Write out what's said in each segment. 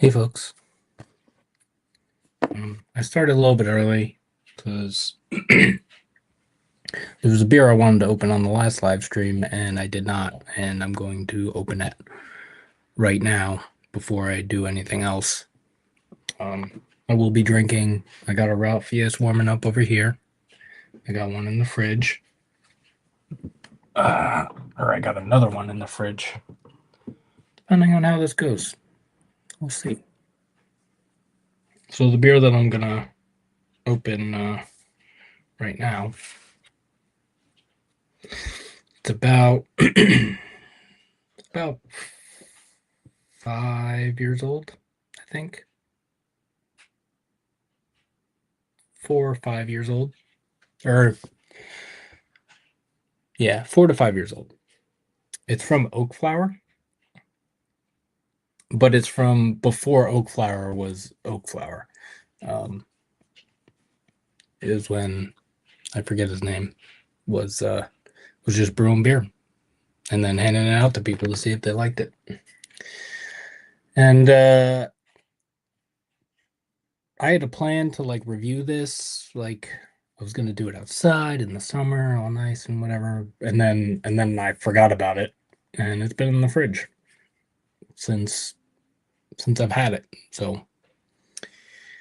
Hey folks, I started a little bit early because there was a beer I wanted to open on the last live stream and I did not, and I'm going to open it right now before I do anything else. I will be drinking. I got a Ralphius warming up over here. I got one in the fridge. Or I got another one in the fridge. Depending on how this goes, we'll see. So the beer that I'm gonna open right now, it's about about 5 years old, I think. 4 or 5 years old. Or, yeah, 4 to 5 years old. It's from Oak Flower, but it's from before Oak Flower was Oak Flower. Um, it was when, I forget his name, was just brewing beer and then handing it out to people to see if they liked it. And I had a plan to like review this, like I was gonna do it outside in the summer, all nice and whatever. And then I forgot about it, and it's been in the fridge since I've had it. So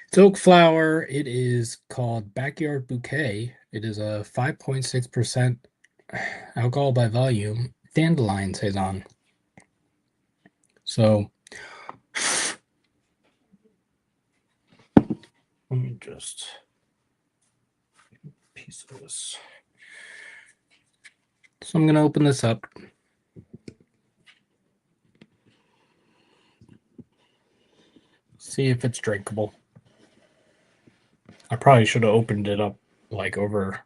it's Oak Flower. It is called Backyard Bouquet. It is a 5.6% alcohol by volume dandelion saison. So let me just piece of this. So I'm gonna open this up. See if it's drinkable. I probably should have opened it up like over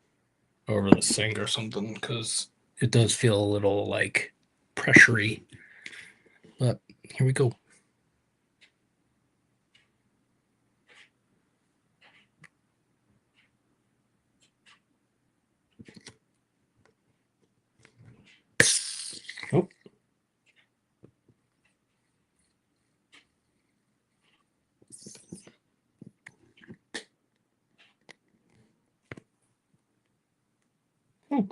the sink or something because it does feel a little like pressury. But here we go. Oh. Oh.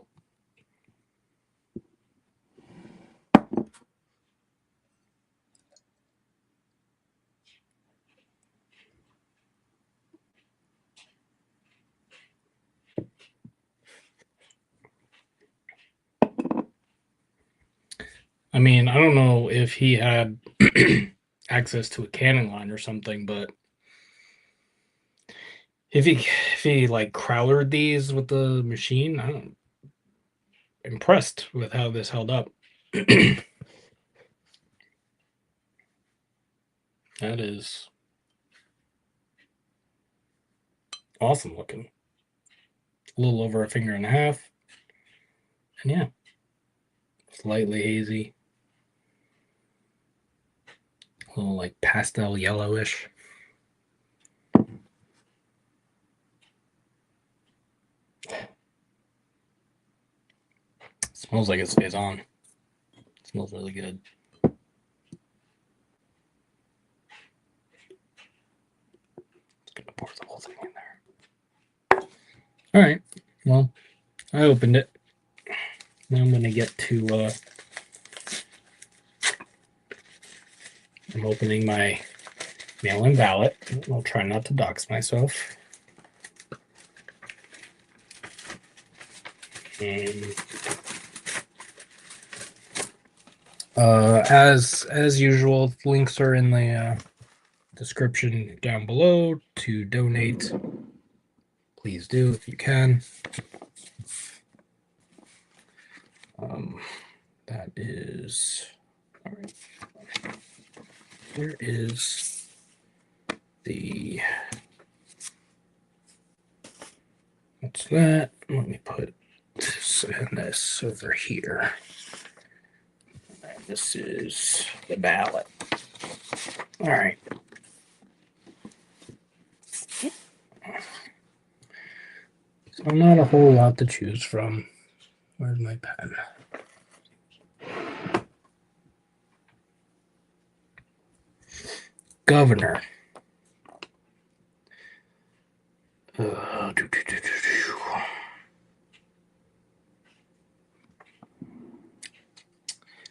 I mean, I don't know if he had access to a canning line or something, but if he like crowlered these with the machine, I'm impressed with how this held up. That is awesome looking. A little over a finger and a half. And yeah, slightly hazy. A little like pastel yellowish. Smells like it stays on. It smells really good. Just gonna pour the whole thing in there. All right. Well, I opened it. Now I'm gonna get to. I'm opening my mail-in ballot. I'll try not to dox myself. And as usual, links are in the description down below to donate. Please do if you can. That is all right. Where is the? What's that? Let me put this over here. And this is the ballot. All right. So not a whole lot to choose from. Where's my pen? governor. I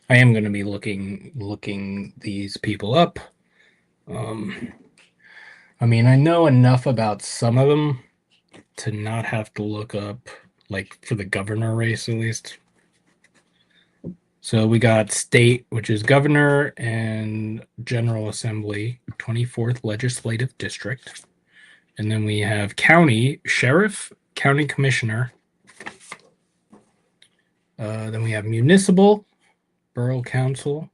am going to be looking these people up. I mean, I know enough about some of them to not have to look up, like for the governor race at least. So we got state, which is governor and general assembly, 24th legislative district. And then we have county, sheriff, county commissioner. Then we have municipal, borough council.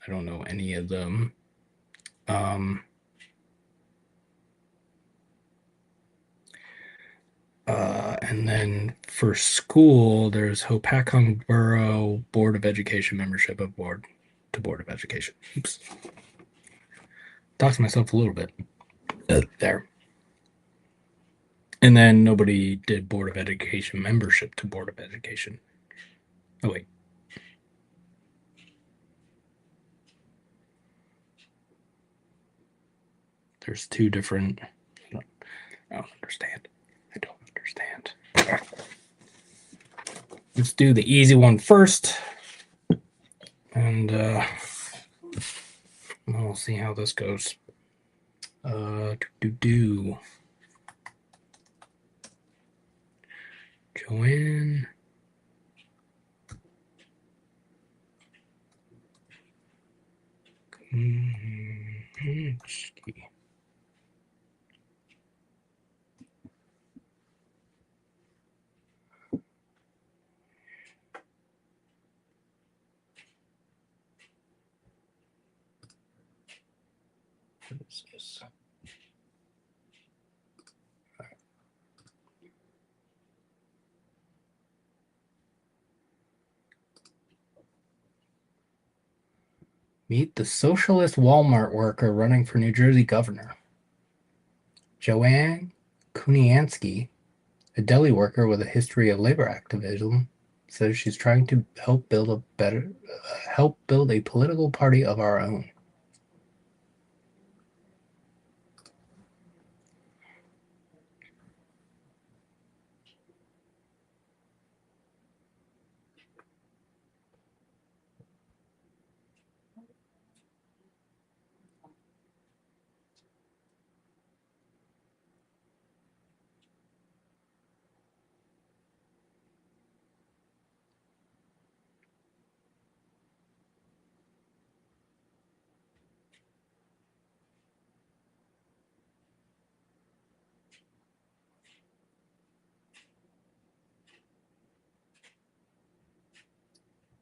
I don't know any of them. And then for school, there's Hopatcong Borough Board of Education membership of board of education. Oops. Talked to myself a little bit there. And then nobody did Board of Education membership to Board of Education. Oh, wait. There's two different. I don't understand. I don't understand. Let's do the easy one first. And we'll see how this goes. Joanne. What is this? Meet the socialist Walmart worker running for New Jersey governor. Joanne Kuniansky, a deli worker with a history of labor activism, says she's trying to help build a political party of our own.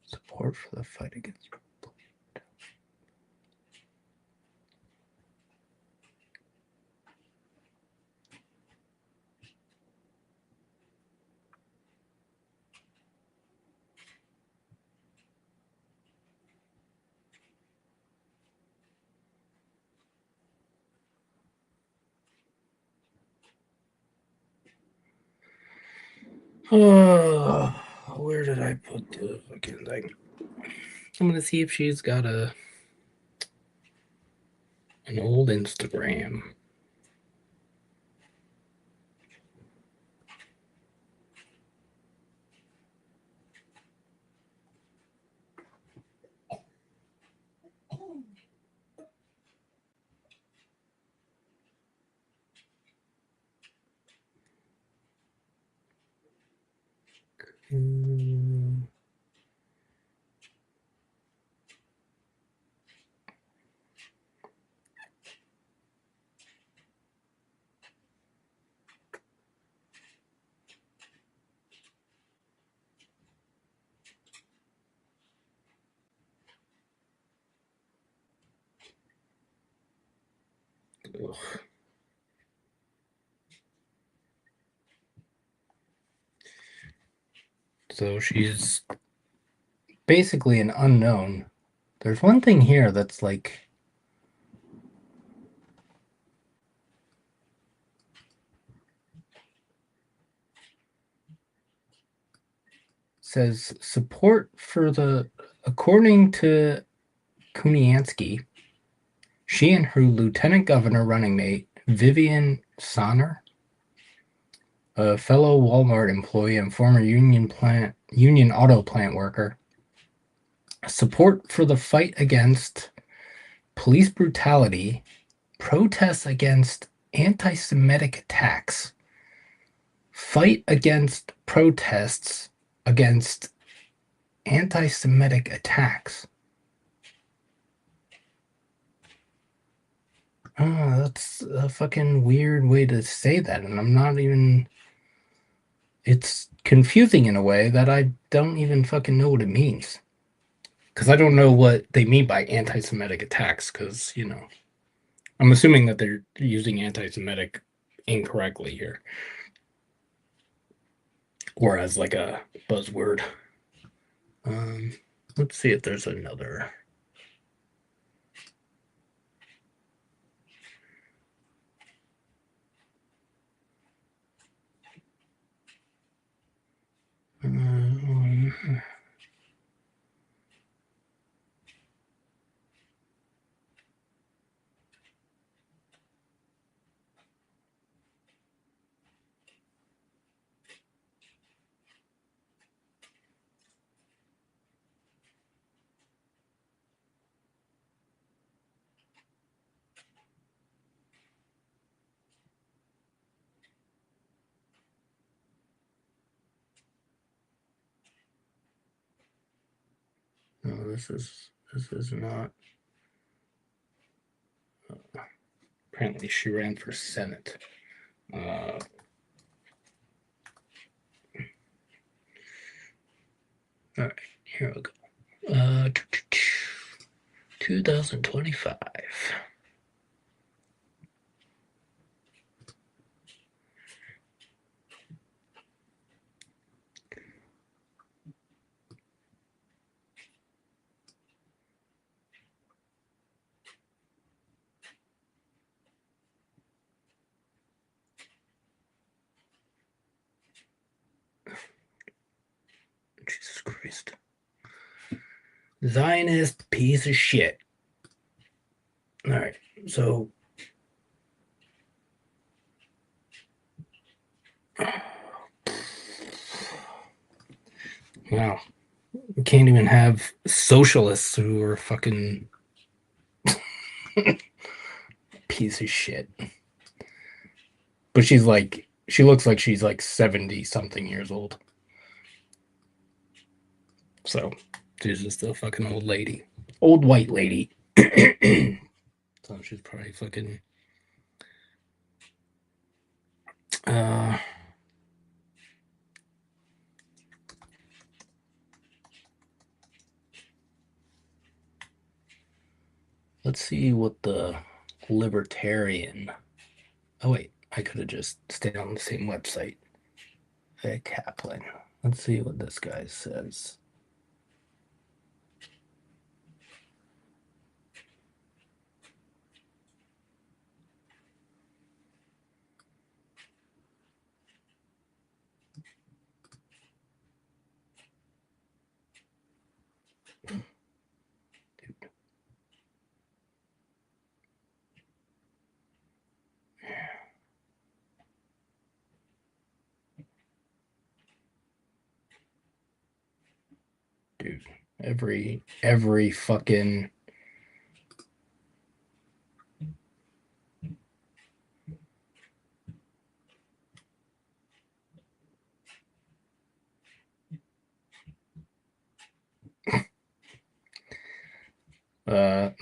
Support for the fight against. Oh, where did I put the fucking thing? I'm gonna see if she's got an old Instagram. Ugh. So she's basically an unknown. There's one thing here that's like says support for the according to Kuniansky, She and her lieutenant governor running mate, Vivian Sonner, a fellow Walmart employee and former Union auto plant worker, support for the fight against police brutality, protests against anti-Semitic attacks, fight against protests against anti-Semitic attacks. Oh, that's a fucking weird way to say that, and I'm not even. It's confusing in a way that I don't even fucking know what it means. Because I don't know what they mean by anti Semitic attacks, because, I'm assuming that they're using anti Semitic incorrectly here, or as like a buzzword. Um, let's see if there's another. 'Cause No, this is not. Apparently, she ran for Senate. All right, here we go. 2025. Jesus Christ. Zionist piece of shit. All right, so. Wow. We can't even have socialists who are fucking piece of shit. But she looks like she's like 70 something years old. So she's just a fucking old lady. Old white lady. So she's probably fucking. Uh, let's see what the libertarian. Oh, wait. I could have just stayed on the same website. Hey, Kaplan. Let's see what this guy says. Dude, every fucking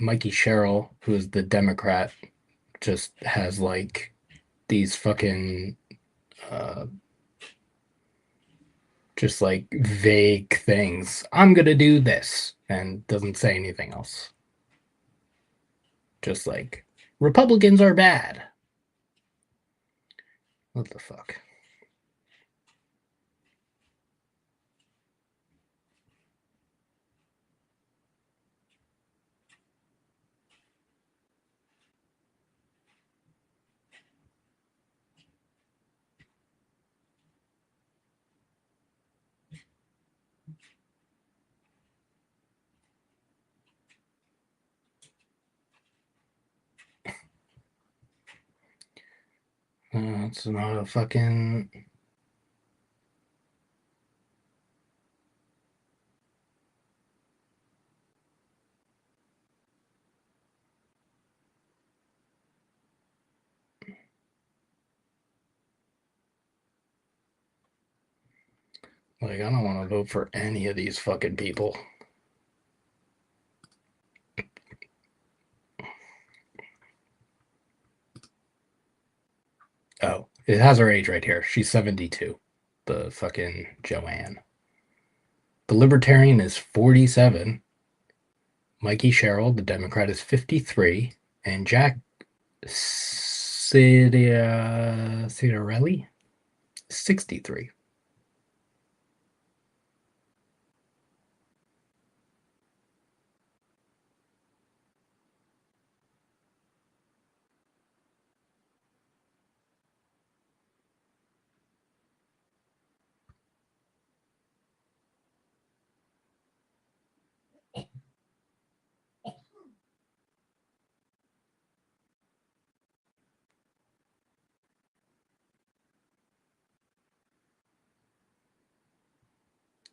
Mikey Sherrill, who is the Democrat, just has like these fucking uh, just like vague things. I'm gonna do this and doesn't say anything else. Just like Republicans are bad. What the fuck? It's not a fucking... Like, I don't want to vote for any of these fucking people. Oh, it has her age right here. She's 72. The fucking Joanne. The Libertarian is 47. Mikey Sherrill, the Democrat, is 53. And Jack Cidarelli, 63.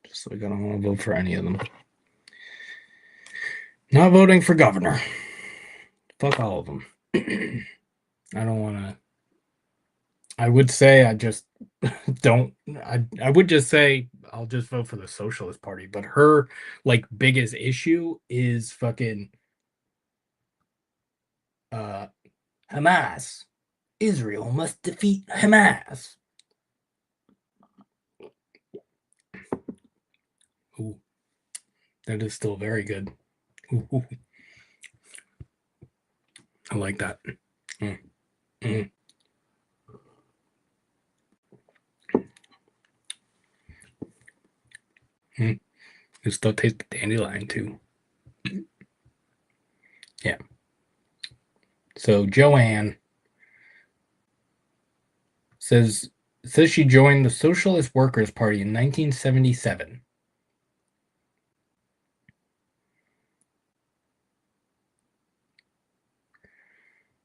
Just like I don't want to vote for any of them. Not voting for governor. Fuck all of them. I don't want to. I would say I just don't. I would just say I'll just vote for the Socialist Party. But her like biggest issue is fucking Hamas. Israel must defeat Hamas. Ooh, that is still very good. Ooh. I like that. Mm. Mm. Mm. It still tastes the dandelion too. Yeah. So Joanne says she joined the Socialist Workers' Party in 1977.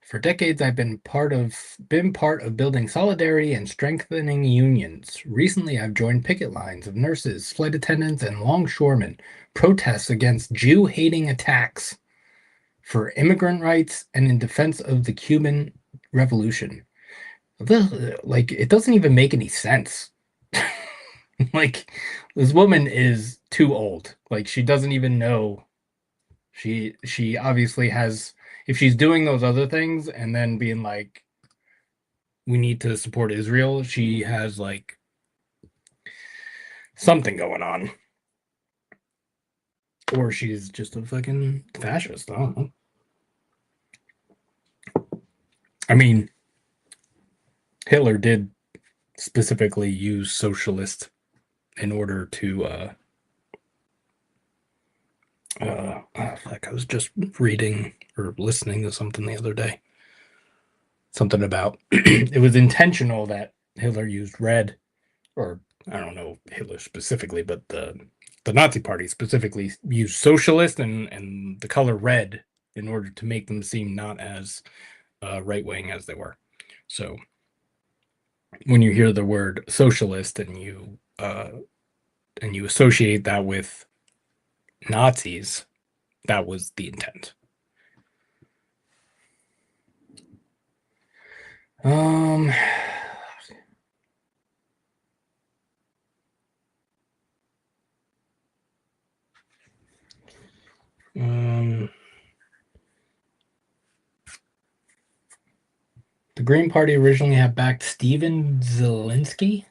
For decades, I've been part of building solidarity and strengthening unions. Recently, I've joined picket lines of nurses, flight attendants, and longshoremen, protests against Jew-hating attacks for immigrant rights and in defense of the Cuban Revolution. Like, it doesn't even make any sense. Like, this woman is too old. Like, she doesn't even know. She obviously has, if she's doing those other things and then being like, we need to support Israel, she has like something going on. Or she's just a fucking fascist. I don't know. I mean, Hitler did specifically use socialist in order to I was just reading or listening to something the other day. Something about it was intentional that Hitler used red, or I don't know Hitler specifically, but the Nazi Party specifically used socialist and the color red in order to make them seem not as right wing as they were. So when you hear the word socialist and you associate that with Nazis, that was the intent. Um, the Green Party originally had backed Steven Zelensky,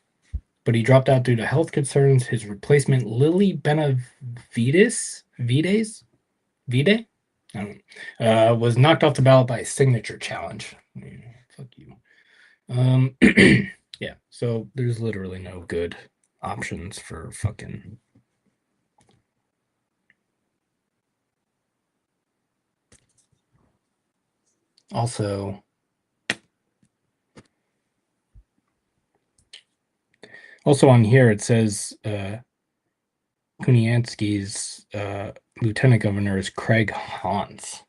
but he dropped out due to health concerns. His replacement, Lily Benavides, Vide, was knocked off the ballot by a signature challenge. Fuck you. Yeah, so there's literally no good options for fucking. Also, on here it says Kuniansky's lieutenant governor is Craig Hans.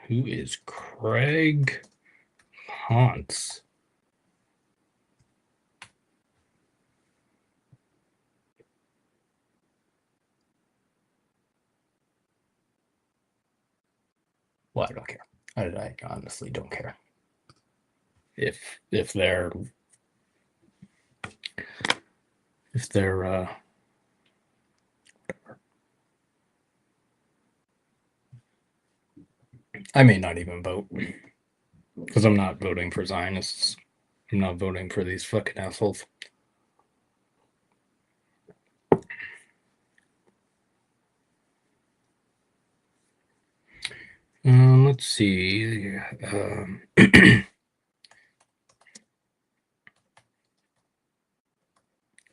Who is Craig Hans? Well, I don't care. I honestly don't care. If they're I may not even vote because I'm not voting for Zionists. I'm not voting for these fucking assholes. Let's see.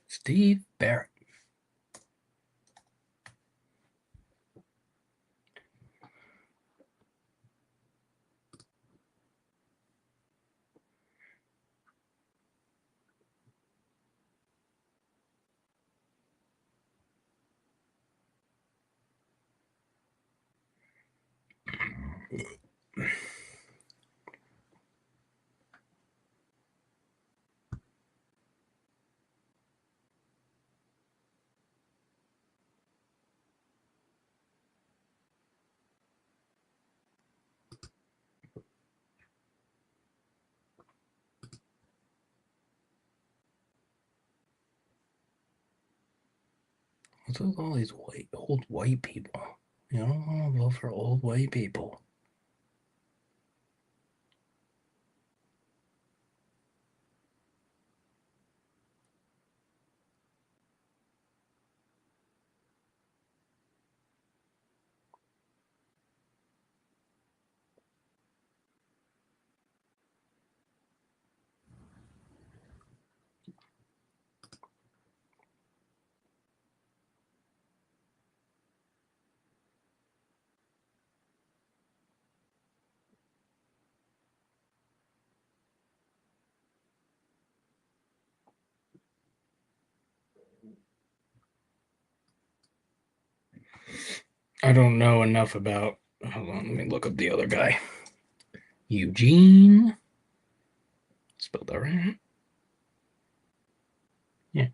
Steve Barrett. What's with all these old white people? You know, I want to vote for old white people. I don't know enough about. Hold on, let me look up the other guy. Eugene. Spelled that right? Yeah.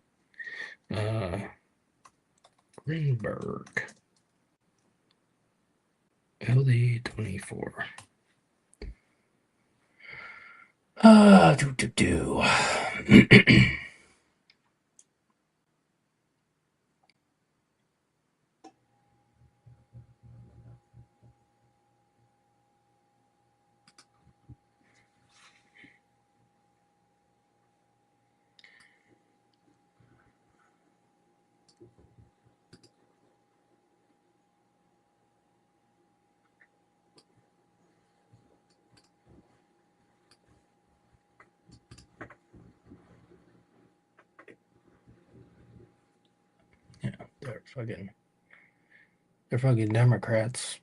Greenberg. LD24. Do. Yeah, they're fucking Democrats.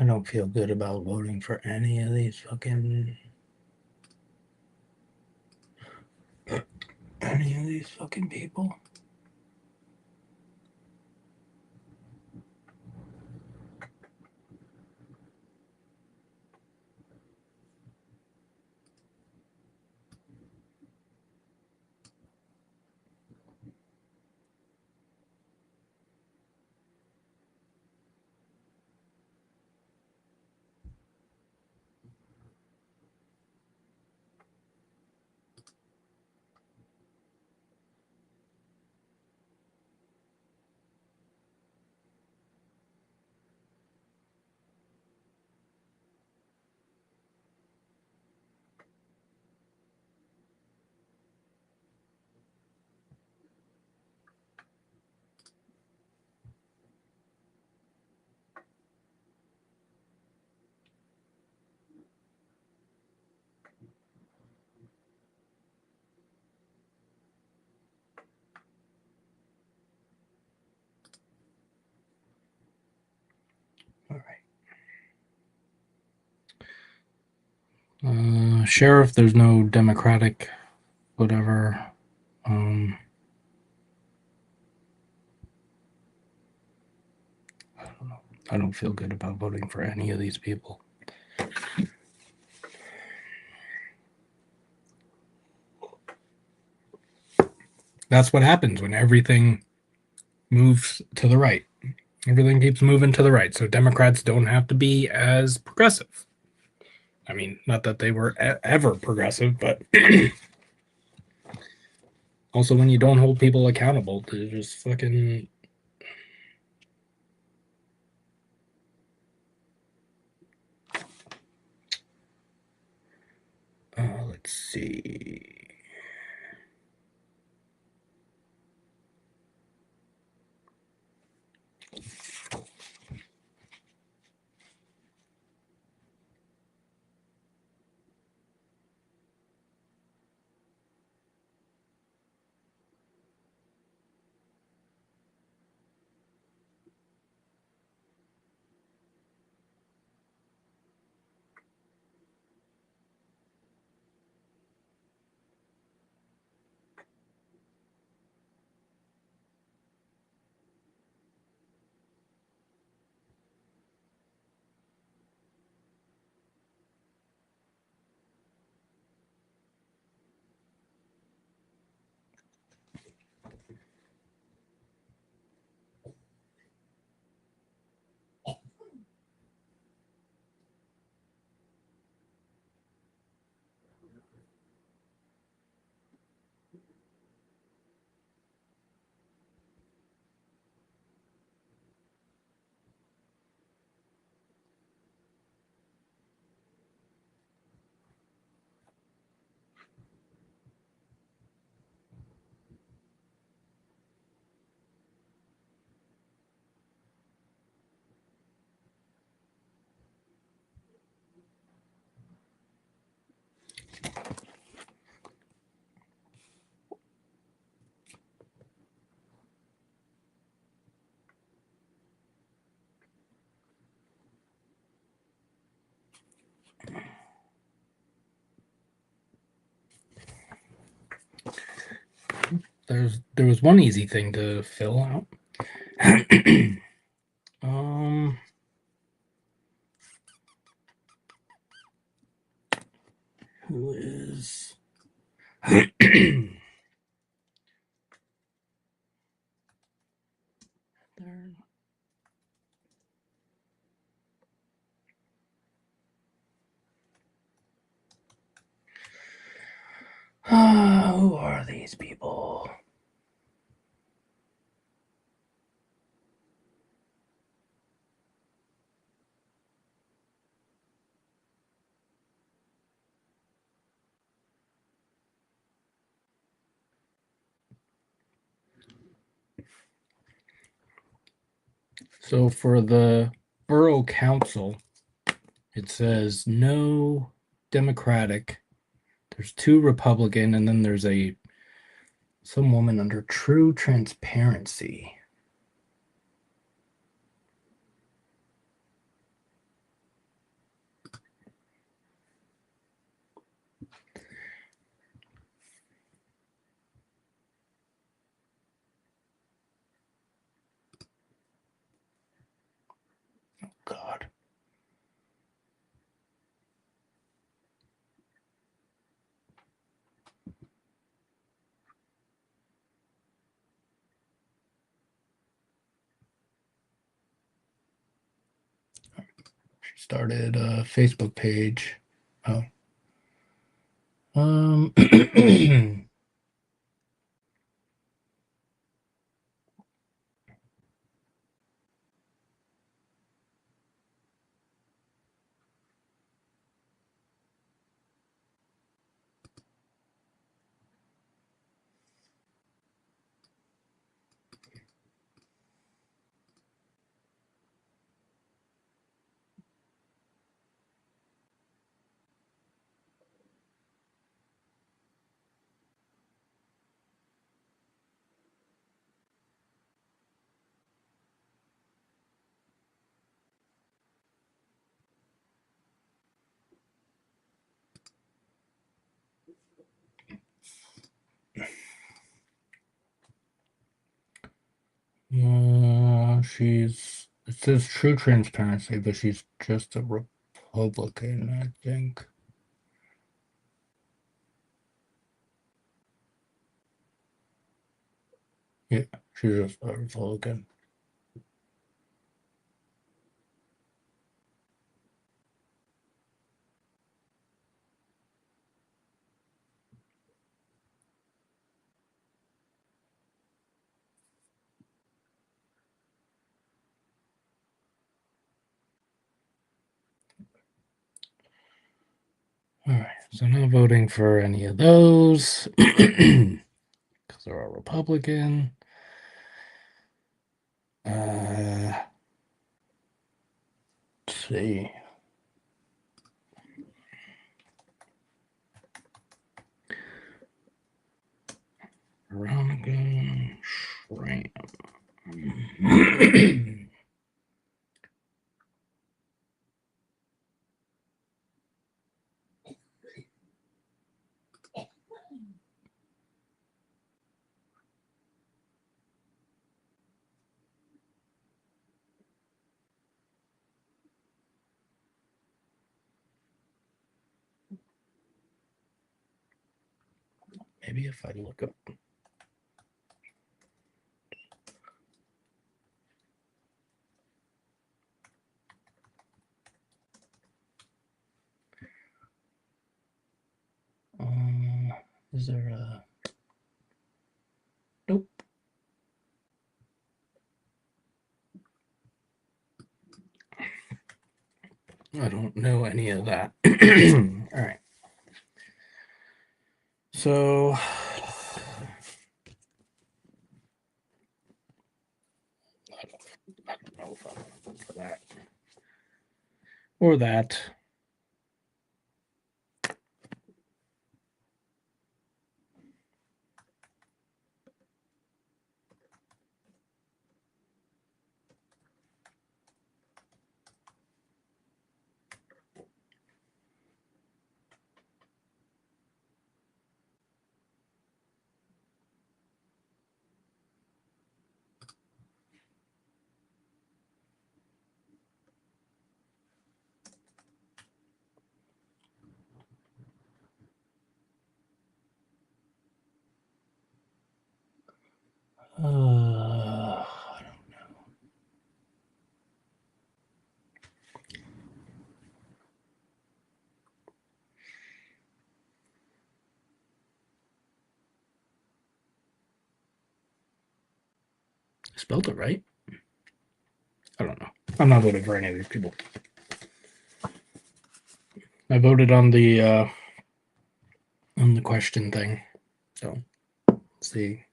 I don't feel good about voting for any of these fucking people. All right. Sheriff, there's no Democratic, whatever. I don't feel good about voting for any of these people. That's what happens when everything moves to the right. Everything keeps moving to the right. So Democrats don't have to be as progressive. I mean, not that they were ever progressive, but also when you don't hold people accountable to just fucking. Let's see. There was one easy thing to fill out. um, who is? There. Who are these people? So for the borough council, it says no Democratic. There's two Republican, and then there's some woman under true transparency. God. She started a Facebook page. Oh. she's It says true transparency, but she's just a Republican, I think. Yeah, she's just a Republican. All right, so not voting for any of those because they're all Republican. Let's see. Veronica Schramm. Maybe if I look up. Is there a. Nope. I don't know any of that. All right. So. I don't know if I'm going to vote for that. Or that. I don't know. I spelled it right. I don't know. I'm not voting for any of these people. I voted on the question thing. So see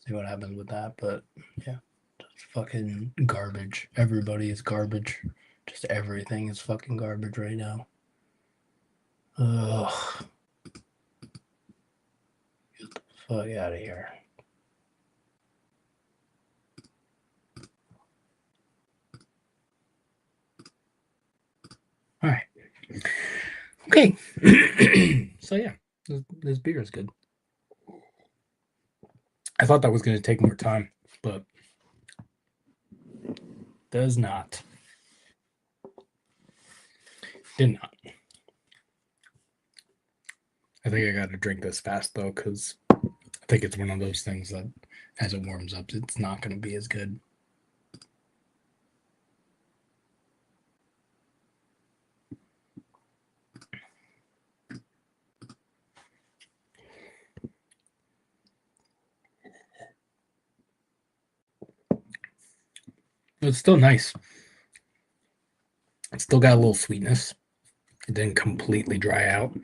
what happens with that. But yeah, just fucking garbage. Everybody is garbage. Just everything is fucking garbage right now. Ugh. Get the fuck out of here. All right. Okay. So yeah, this beer is good. I thought that was going to take more time, but does not. Did not. I think I got to drink this fast though, because I think it's one of those things that as it warms up, it's not going to be as good. But it's still nice. It's still got a little sweetness. It didn't completely dry out.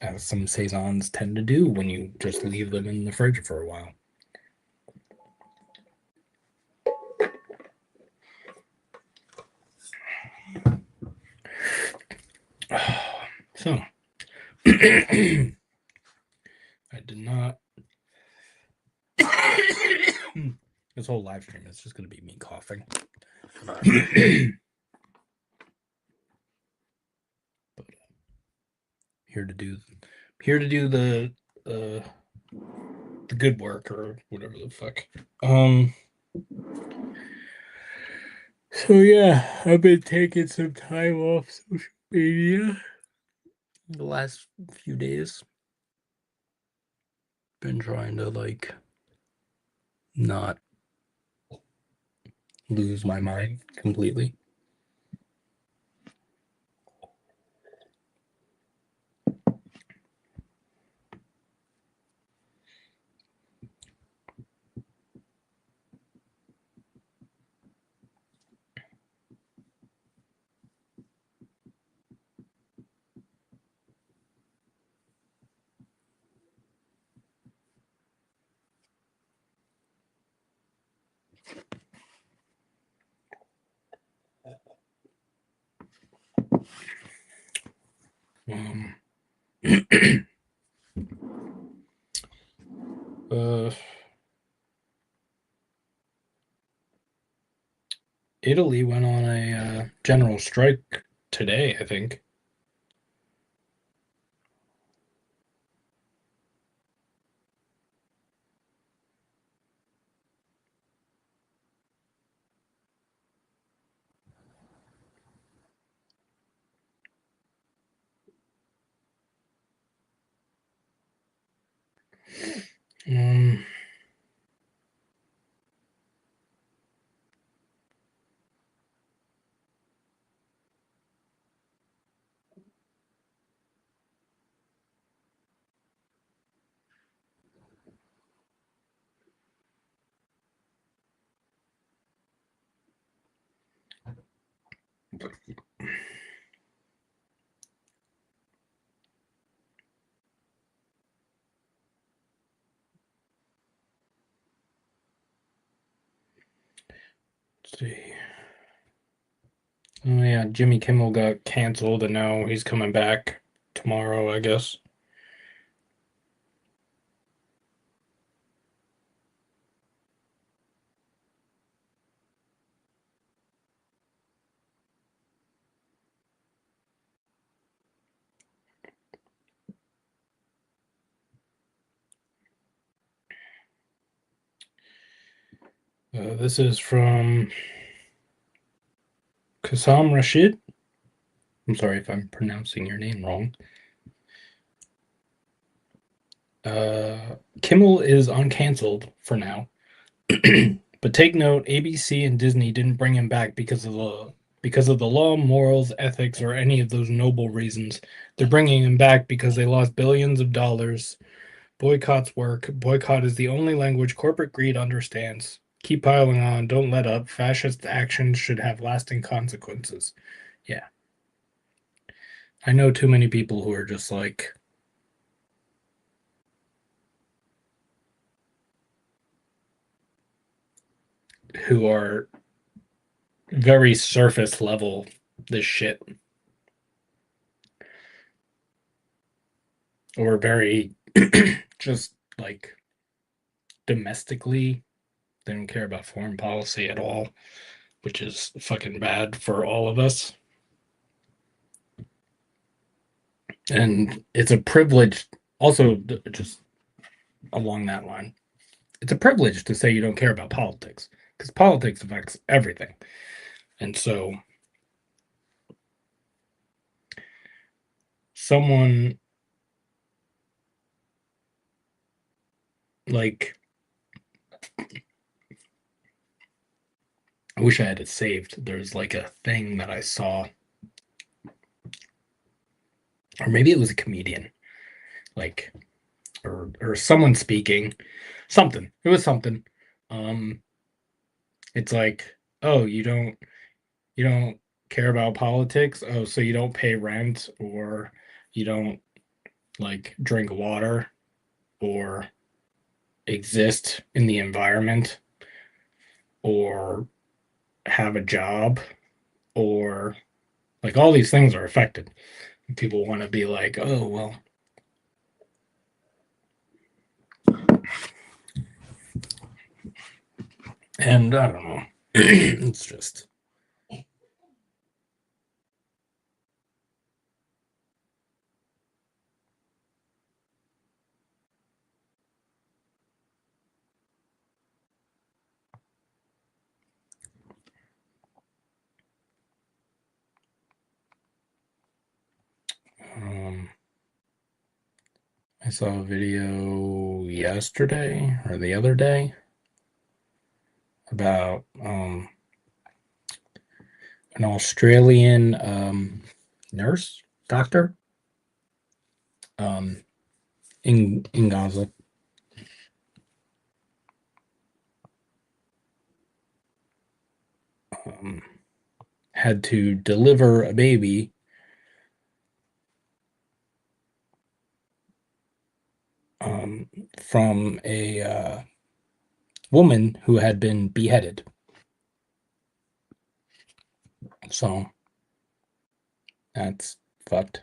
As some saisons tend to do when you just leave them in the fridge for a while. So, I did not. This whole live stream is just going to be me coughing. But, here to do the good work or whatever the fuck. So yeah, I've been taking some time off social media the last few days. Been trying to like not lose my mind completely. Um, uh, Italy went on a general strike today, I think. Um, let's see. Oh yeah, Jimmy Kimmel got canceled, and now he's coming back tomorrow, I guess. This is from Qassam Rashid. I'm sorry if I'm pronouncing your name wrong. Kimmel is uncanceled for now, but take note: ABC and Disney didn't bring him back because of the law, morals, ethics, or any of those noble reasons. They're bringing him back because they lost billions of dollars. Boycott's work. Boycott is the only language corporate greed understands. Keep piling on. Don't let up. Fascist actions should have lasting consequences. Yeah, I know too many people who are just like who are very surface level this shit, or very just like domestically, they don't care about foreign policy at all, which is fucking bad for all of us. And it's a privilege, also, just along that line, it's a privilege to say you don't care about politics because politics affects everything. And so, someone like, I wish I had it saved. There's like a thing that I saw, or maybe it was a comedian, like, or someone speaking, something. It was something. Um, it's like, oh, you don't care about politics. Oh, so you don't pay rent, or you don't like drink water, or exist in the environment, or have a job, or like all these things are affected. People want to be like, oh well, and I don't know. It's just saw a video yesterday or the other day about an Australian nurse, doctor, um, in Gaza, um, had to deliver a baby from a woman who had been beheaded. So that's fucked.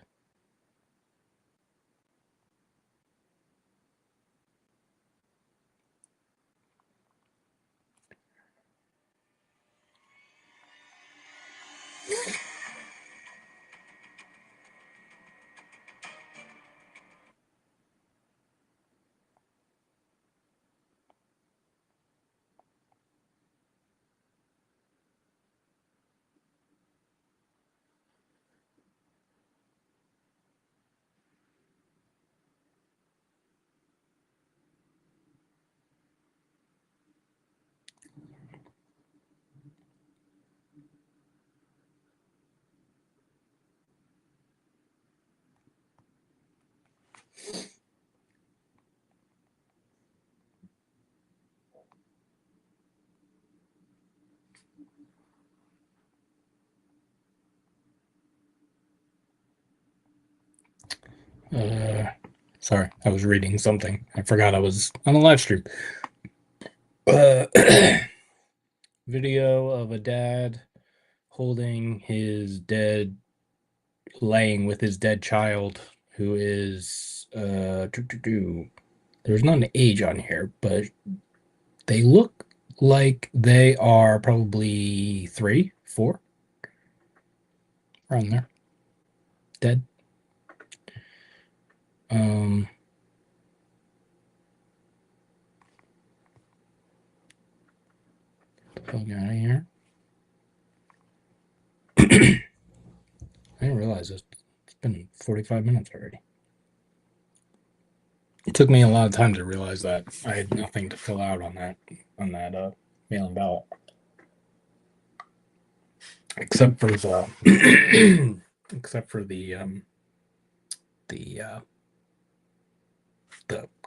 Uh, Sorry, I was reading something. I forgot I was on a live stream. Uh, Video of a dad holding his dead, laying with his dead child, who is there's not an age on here, but they look like they are probably 3, 4, around there, dead. Um, Fuck out of here. I didn't realize this. It's been 45 minutes already. It took me a lot of time to realize that I had nothing to fill out on that mail-in ballot, except for the except for the the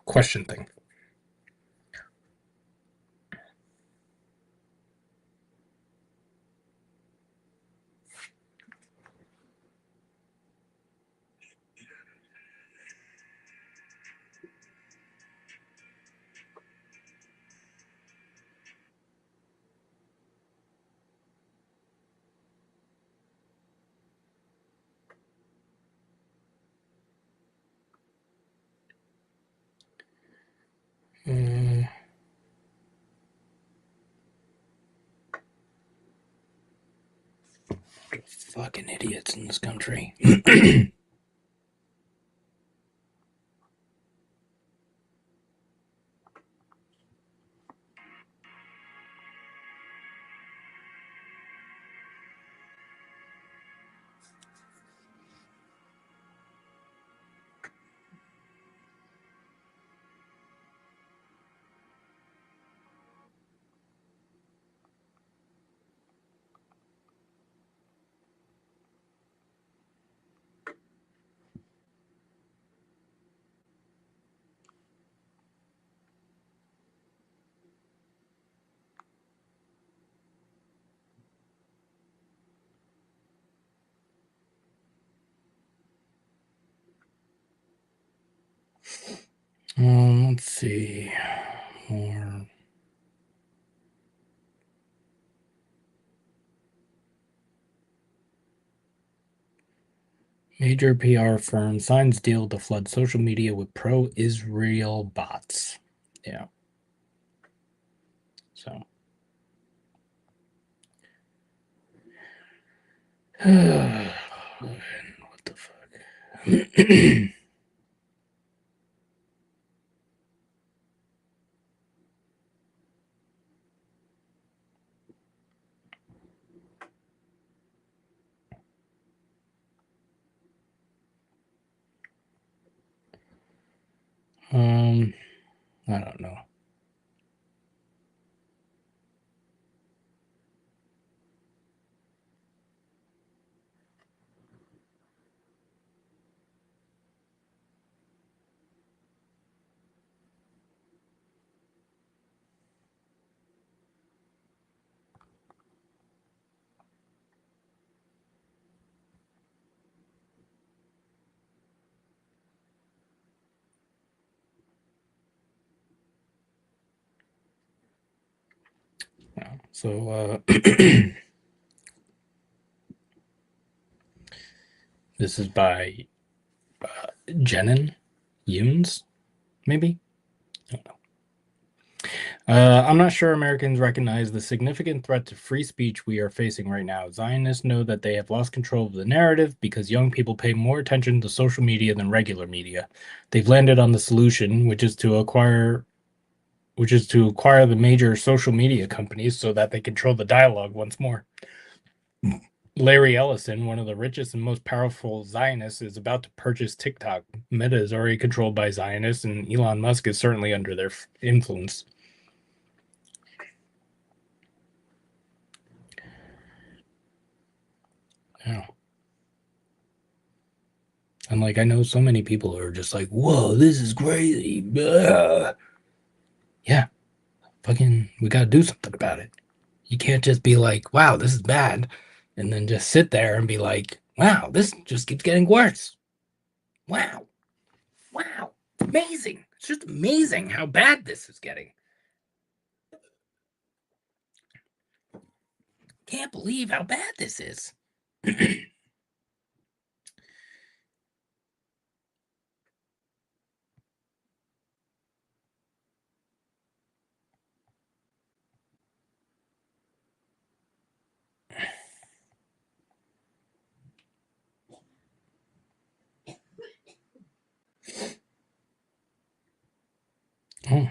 question thing. Uh, Fucking idiots in this country. Let's see. More. Major PR firm signs deal to flood social media with pro-Israel bots. Yeah. So. What the fuck? I don't know. So this is by Jenin Yoons, maybe. I don't know. I'm not sure Americans recognize the significant threat to free speech we are facing right now. Zionists know that they have lost control of the narrative because young people pay more attention to social media than regular media. They've landed on the solution, which is to acquire the major social media companies so that they control the dialogue once more. Larry Ellison, one of the richest and most powerful Zionists, is about to purchase TikTok. Meta is already controlled by Zionists, and Elon Musk is certainly under their influence. Yeah. And like I know so many people who are just like, whoa, this is crazy. Blah. Yeah, fucking we gotta do something about it. You can't just be like, wow, this is bad, and then just sit there and be like, wow, this just keeps getting worse. Wow. Wow. Amazing. It's just amazing how bad this is getting. Can't believe how bad this is. Oh.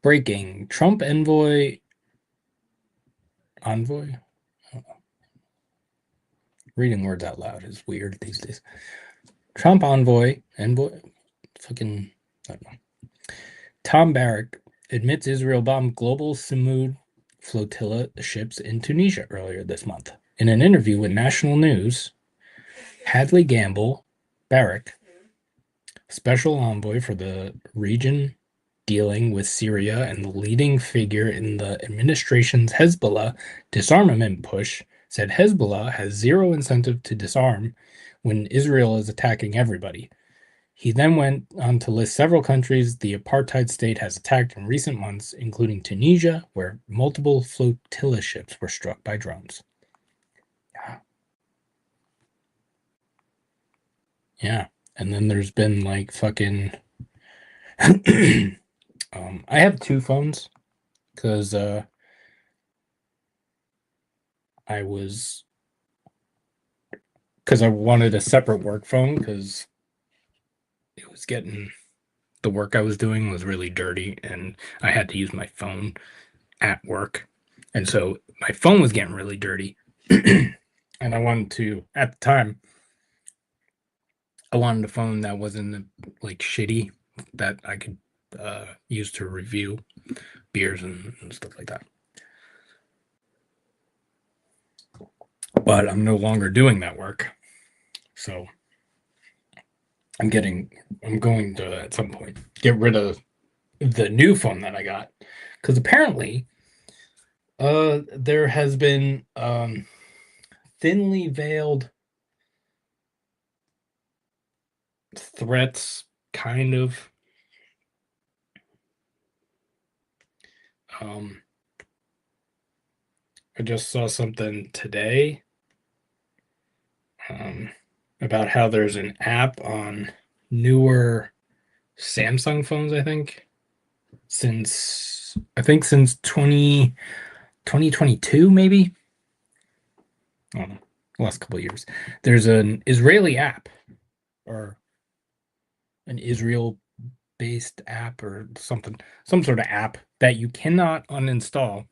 Breaking Trump envoy. Reading words out loud is weird these days. Trump envoy, fucking, I don't know. Tom Barrack admits Israel bombed global Samud flotilla ships in Tunisia earlier this month. In an interview with National News, Hadley Gamble Barrack, special envoy for the region dealing with Syria and the leading figure in the administration's Hezbollah disarmament push, said Hezbollah has zero incentive to disarm when Israel is attacking everybody. He then went on to list several countries the apartheid state has attacked in recent months, including Tunisia, where multiple flotilla ships were struck by drones. Yeah. Yeah. And then there's been like fucking. I have two phones because I was because I wanted a separate work phone because it was getting the work I was doing was really dirty and I had to use my phone at work. And so my phone was getting really dirty. And I wanted to, at the time, I wanted a phone that wasn't like shitty that I could use to review beers and stuff like that. But I'm no longer doing that work. So I'm going to at some point get rid of the new phone that I got because apparently there has been thinly veiled threats, kind of. Um, I just saw something today um, about how there's an app on newer Samsung phones, since 2022, maybe. I don't know, the last couple of years. There's an Israeli app or an Israel based app or something, some sort of app that you cannot uninstall.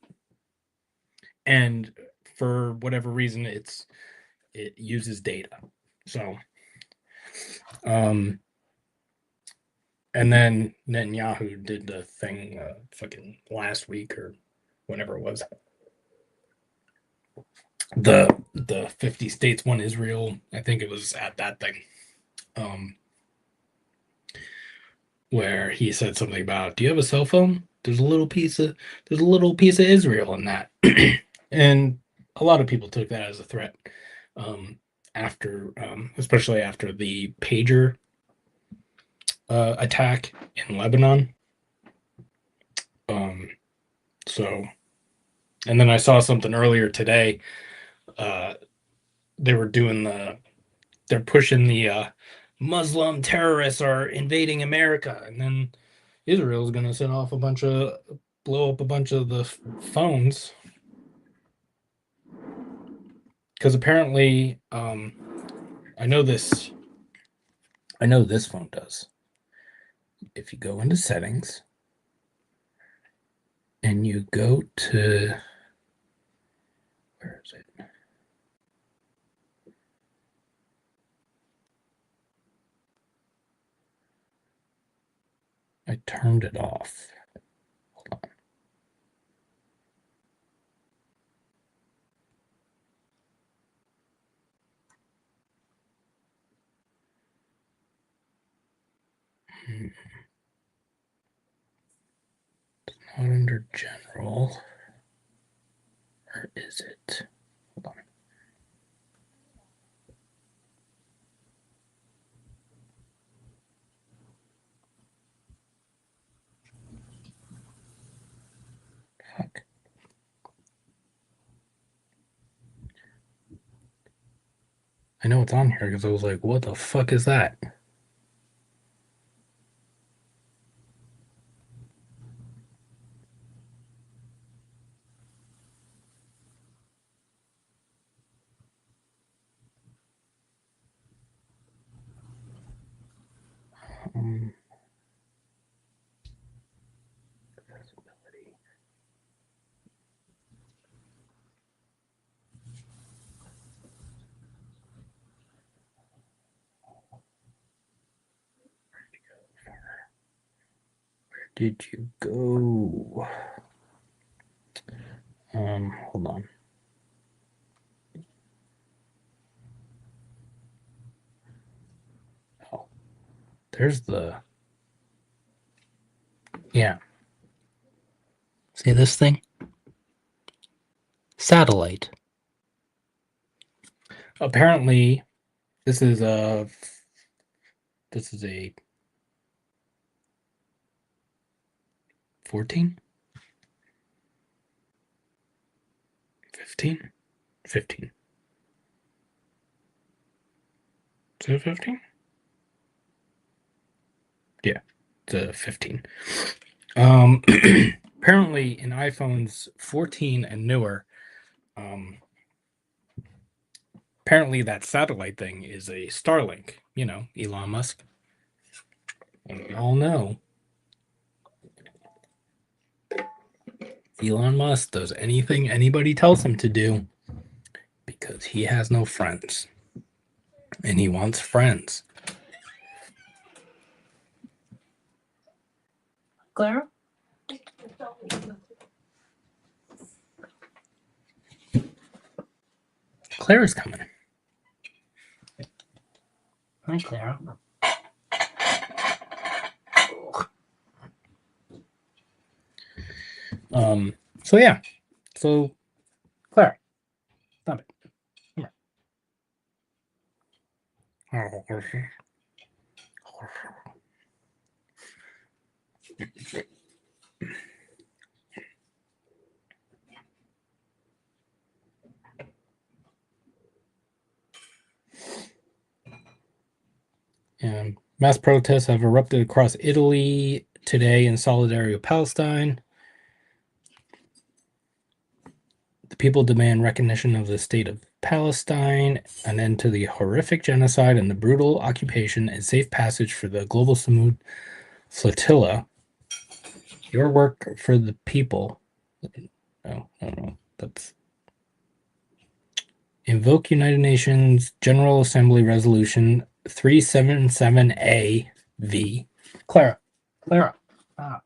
And for whatever reason, it uses data. So, um, And then Netanyahu did the thing fucking last week or whenever it was. The 50 states, one Israel. I think it was at that thing. Where he said something about, "Do you have a cell phone? There's a little piece of Israel in that," and a lot of people took that as a threat. Especially after the pager attack in Lebanon. So, and then I saw something earlier today. They were doing they're pushing the Muslim terrorists are invading America, and then Israel's going to blow up a bunch of the phones. Because apparently, I know this phone does. If you go into settings and you go to, where is it? I turned it off. Hold on. It's not under general. Where is it? Hold on. Fuck. I know it's on here because I was like, what the fuck is that? Accessibility. Where did you go? Hold on. Oh, there's yeah. See this thing? Satellite. Apparently, this is a 14? 15? 15. Is it 15? Yeah, it's a 15. Apparently in iPhones 14 and newer, apparently that satellite thing is a Starlink, Elon Musk. And we all know Elon Musk does anything anybody tells him to do because he has no friends. And he wants friends. Clara? Clara's coming. Hi, Clara. So yeah. So Clara, stop it. Come here. And mass protests have erupted across Italy today in solidarity with Palestine. The people demand recognition of the state of Palestine, an end to the horrific genocide and the brutal occupation, and safe passage for the global Samud flotilla. Your work for the people. Oh, I don't know. That's invoke United Nations General Assembly Resolution 377A V. Clara, Clara. Ah.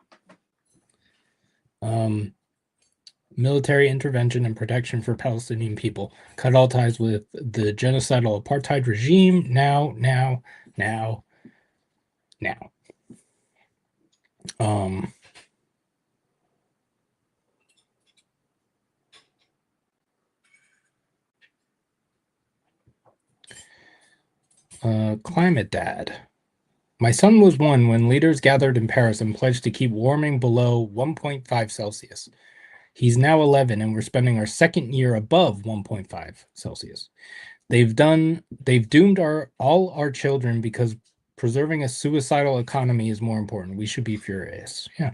Military intervention and protection for Palestinian people. Cut all ties with the genocidal apartheid regime. Now. Um, Climate Dad. My son was one when leaders gathered in Paris and pledged to keep warming below 1.5 Celsius. He's now 11 and we're spending our second year above 1.5 Celsius. They've doomed all our children because preserving a suicidal economy is more important. We should be furious. Yeah.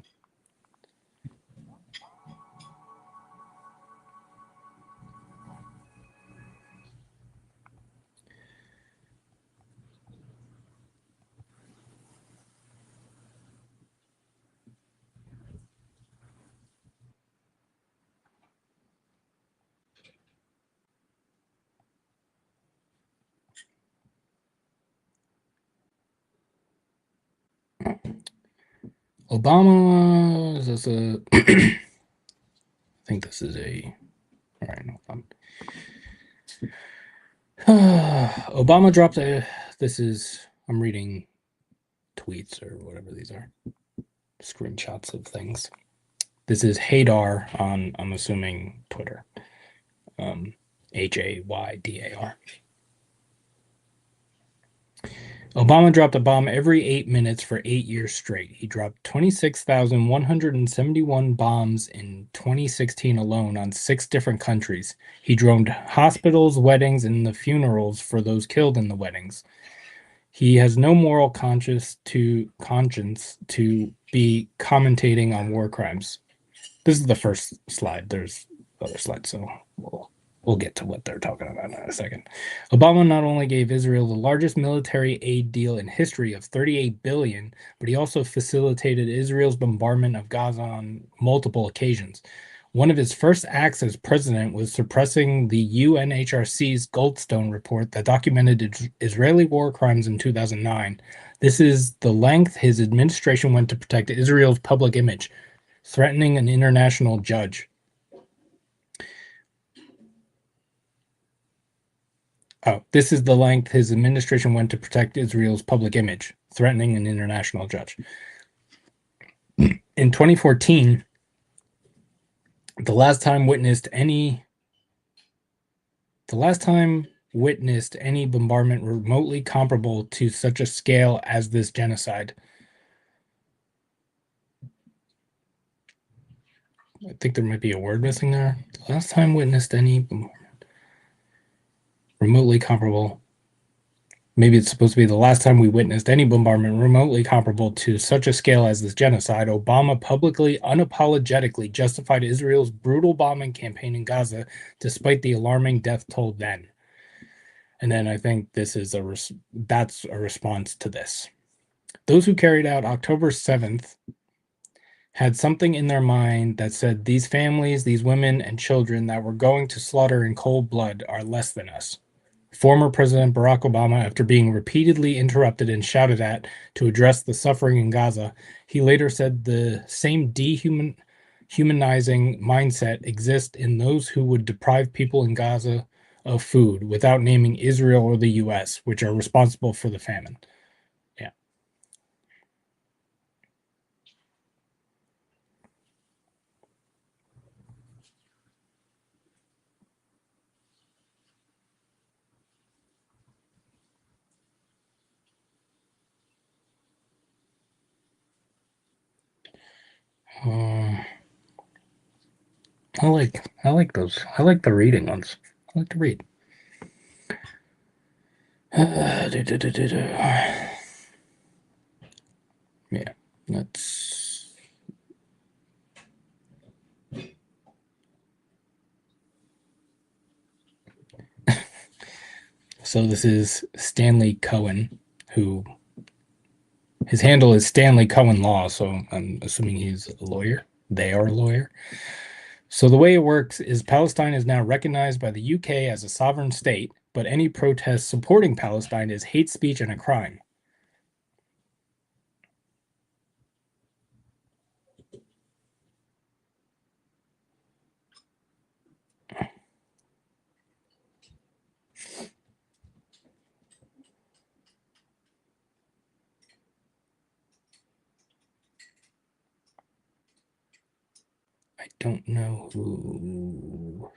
Obama is this a I think this is a all right, no fun. Obama dropped a this is I'm reading tweets or whatever these are. Screenshots of things. This is Haydar on I'm assuming Twitter. Haydar. Obama dropped a bomb every 8 minutes for 8 years straight. He dropped 26,171 bombs in 2016 alone on 6 different countries. He droned hospitals, weddings, and the funerals for those killed in the weddings. He has no moral conscience to be commentating on war crimes. This is the first slide. There's other slides, so we'll get to what they're talking about in a second. Obama not only gave Israel the largest military aid deal in history of $38 billion, but he also facilitated Israel's bombardment of Gaza on multiple occasions. One of his first acts as president was suppressing the UNHRC's Goldstone report that documented Israeli war crimes in 2009. This is the length his administration went to protect Israel's public image, threatening an international judge. Oh, this is the length his administration went to protect Israel's public image, threatening an international judge. In 2014, the last time witnessed any bombardment remotely comparable to such a scale as this genocide. I think there might be a word missing there. The last time witnessed any bombardment remotely comparable. Maybe it's supposed to be the last time we witnessed any bombardment remotely comparable to such a scale as this genocide. Obama publicly, unapologetically justified Israel's brutal bombing campaign in Gaza, despite the alarming death toll then. And then I think this is that's a response to this. Those who carried out October 7th had something in their mind that said these families, these women and children that were going to slaughter in cold blood are less than us. Former President Barack Obama, after being repeatedly interrupted and shouted at to address the suffering in Gaza, he later said the same humanizing mindset exists in those who would deprive people in Gaza of food without naming Israel or the US, which are responsible for the famine. Yeah. I like those. I like the reading ones. I like to read. Yeah, let's. So this is Stanley Cohen, who his handle is Stanley Cohen Law. So I'm assuming he's a lawyer. They are a lawyer. So the way it works is Palestine is now recognized by the UK as a sovereign state, but any protest supporting Palestine is hate speech and a crime. don't know who.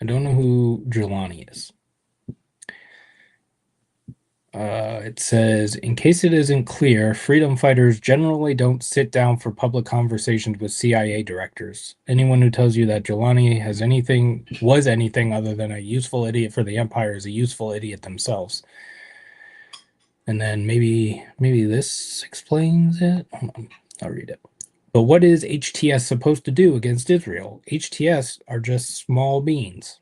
I don't know who Jelani is. It says, in case it isn't clear, freedom fighters generally don't sit down for public conversations with CIA directors. Anyone who tells you that Jelani was anything other than a useful idiot for the Empire is a useful idiot themselves. And then maybe this explains it. Hold on, I'll read it. But what is HTS supposed to do against Israel? HTS are just small beans.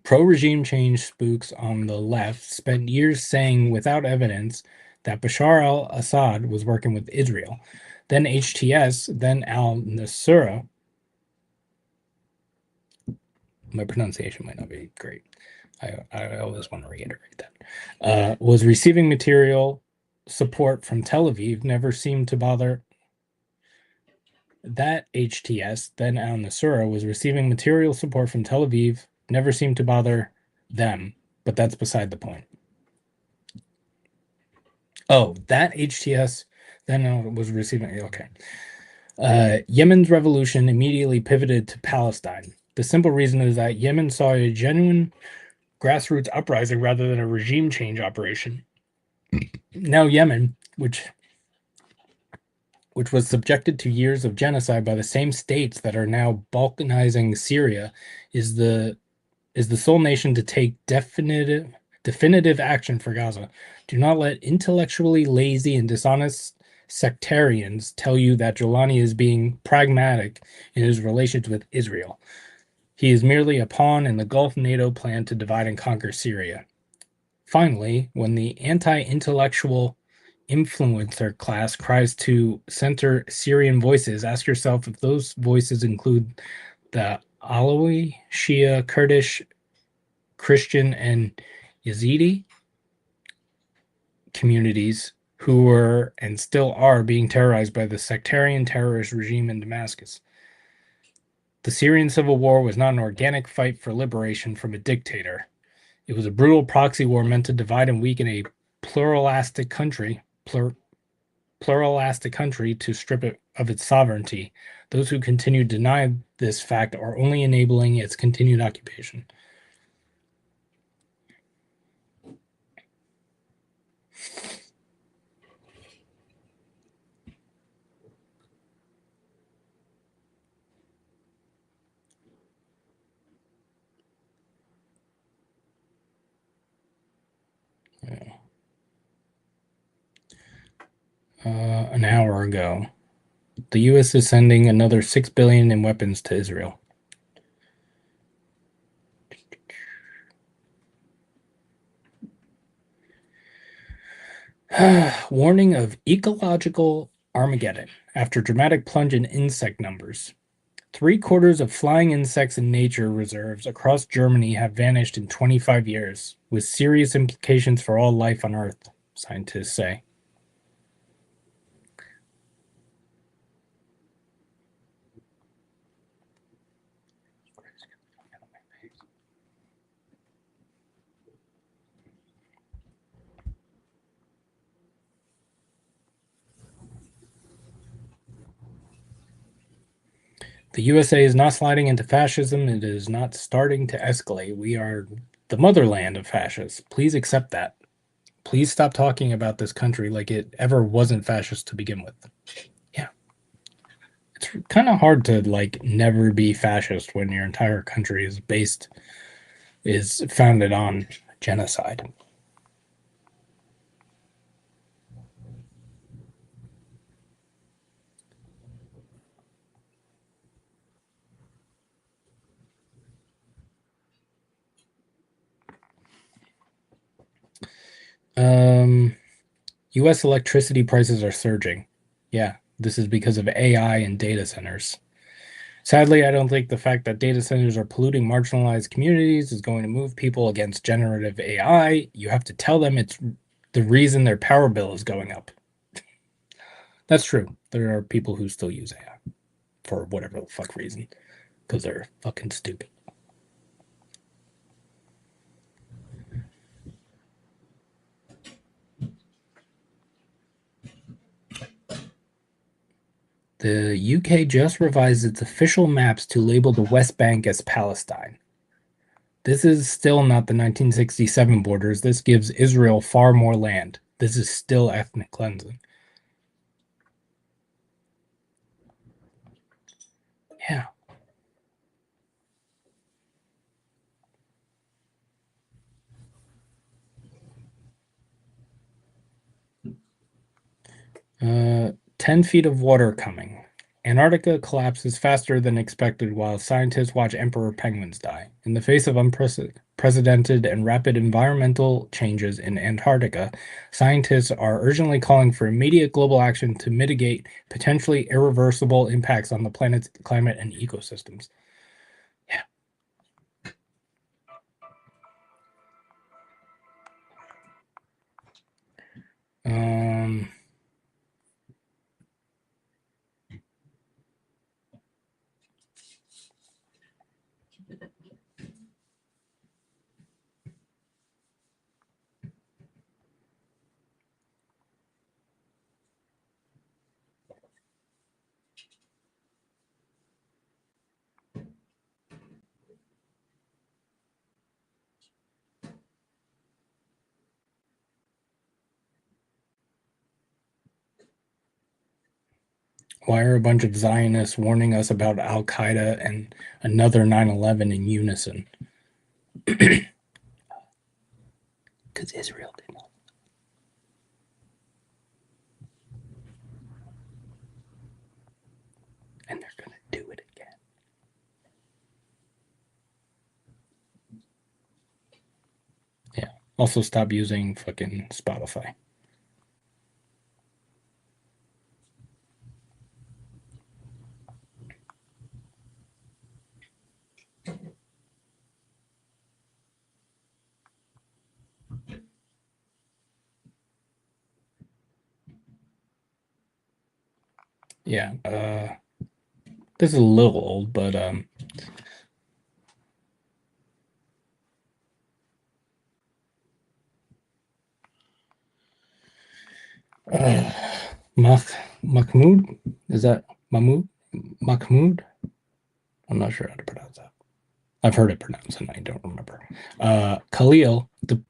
Pro-regime change spooks on the left spent years saying without evidence that Bashar al-Assad was working with Israel. Then HTS, then al-Nusra, my pronunciation might not be great. I always want to reiterate that. Was receiving material support from Tel Aviv, never seemed to bother. That HTS, then al-Nusra, was receiving material support from Tel Aviv, never seemed to bother them, but that's beside the point. Oh, that HTS then was receiving. Okay. Yemen's revolution immediately pivoted to Palestine. The simple reason is that Yemen saw a genuine grassroots uprising rather than a regime change operation. Now, Yemen, which was subjected to years of genocide by the same states that are now balkanizing Syria, is the sole nation to take definitive action for Gaza. Do not let intellectually lazy and dishonest sectarians tell you that Jelani is being pragmatic in his relations with Israel. He is merely a pawn in the Gulf NATO plan to divide and conquer Syria. Finally, when the anti-intellectual influencer class cries to center Syrian voices, ask yourself if those voices include the Alawi, Shia, Kurdish, Christian, and Yazidi communities who were and still are being terrorized by the sectarian terrorist regime in Damascus. The Syrian civil war was not an organic fight for liberation from a dictator. It was a brutal proxy war meant to divide and weaken a pluralistic country to strip it of its sovereignty. Those who continue to deny this fact are only enabling its continued occupation. An hour ago, the U.S. is sending another $6 billion in weapons to Israel. Warning of ecological Armageddon after dramatic plunge in insect numbers. 3/4 of flying insects in nature reserves across Germany have vanished in 25 years, with serious implications for all life on Earth, scientists say. The USA is not sliding into fascism. It is not starting to escalate. We are the motherland of fascists. Please accept that. Please stop talking about this country like it ever wasn't fascist to begin with. Yeah. It's kind of hard to never be fascist when your entire country is founded on genocide. US electricity prices are surging. Yeah, this is because of AI and data centers. Sadly, I don't think the fact that data centers are polluting marginalized communities is going to move people against generative AI. You have to tell them it's the reason their power bill is going up. That's true. There are people who still use AI for whatever the fuck reason because they're fucking stupid. The UK just revised its official maps to label the West Bank as Palestine. This is still not the 1967 borders. This gives Israel far more land. This is still ethnic cleansing. Yeah. Uh, 10 feet of water coming. Antarctica collapses faster than expected while scientists watch emperor penguins die. In the face of unprecedented and rapid environmental changes in Antarctica, scientists are urgently calling for immediate global action to mitigate potentially irreversible impacts on the planet's climate and ecosystems. Yeah. Um, why are a bunch of Zionists warning us about Al Qaeda and another 9/11 in unison? Because Israel did not. And they're going to do it again. Yeah. Also, stop using fucking Spotify. Yeah. This is a little old, but Mahmoud? Is that Mahmoud? Mahmoud? I'm not sure how to pronounce that. I've heard it pronounced and I don't remember. Khalil, the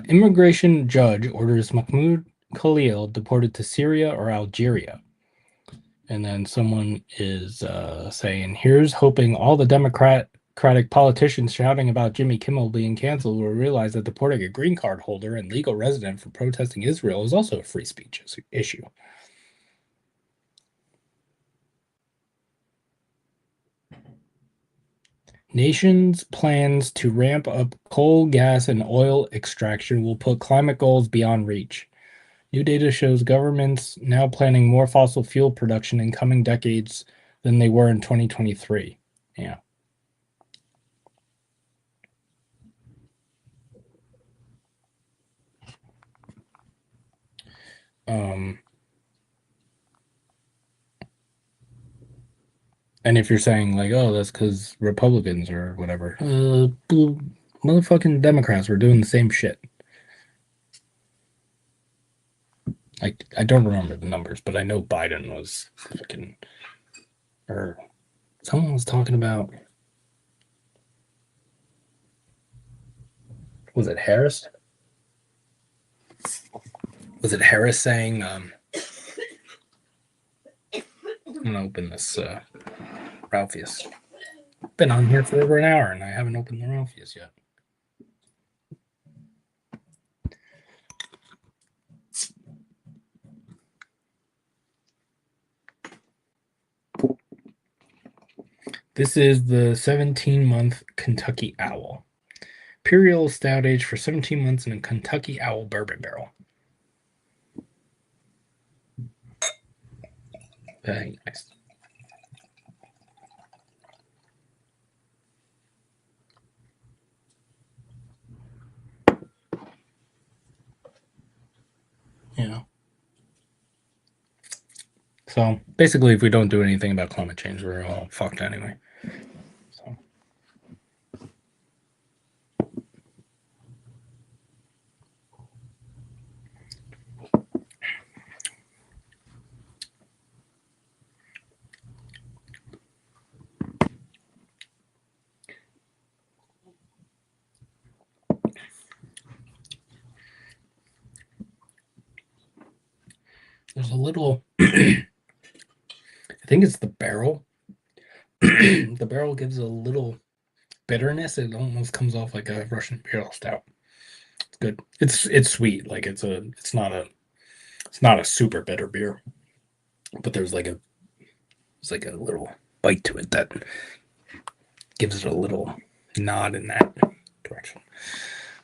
immigration judge, orders Mahmoud Khalil deported to Syria or Algeria. And then someone is saying, here's hoping all the Democratic politicians shouting about Jimmy Kimmel being canceled will realize that deporting a green card holder and legal resident for protesting Israel is also a free speech issue. Nations' plans to ramp up coal, gas, and oil extraction will put climate goals beyond reach. New data shows governments now planning more fossil fuel production in coming decades than they were in 2023. Yeah. Um, and if you're saying like, oh, that's because Republicans or whatever, motherfucking Democrats were doing the same shit. I don't remember the numbers, but I know Biden was fucking, or someone was talking about, was it Harris? Was it Harris saying, I'm gonna open this Ralphius. Been on here for over an hour and I haven't opened the Ralphius yet. This is the 17-month Kentucky Owl. Imperial stout age for 17 months in a Kentucky Owl bourbon barrel. Very nice. Yeah. So basically, if we don't do anything about climate change, we're all fucked anyway. So. There's a little, I think it's the barrel. The barrel gives a little bitterness. It almost comes off like a Russian Imperial Stout. It's good. It's sweet. Like it's not a super bitter beer, but it's like a little bite to it that gives it a little nod in that direction.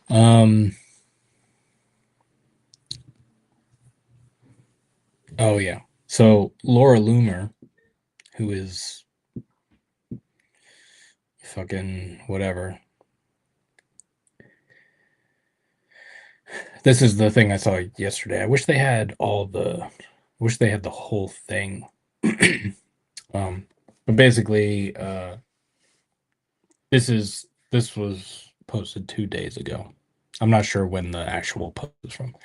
Um. Oh yeah. So Laura Loomer, who is fucking whatever. This is the thing I saw yesterday. I wish they had the whole thing. But basically, this was posted 2 days ago. I'm not sure when the actual post is from.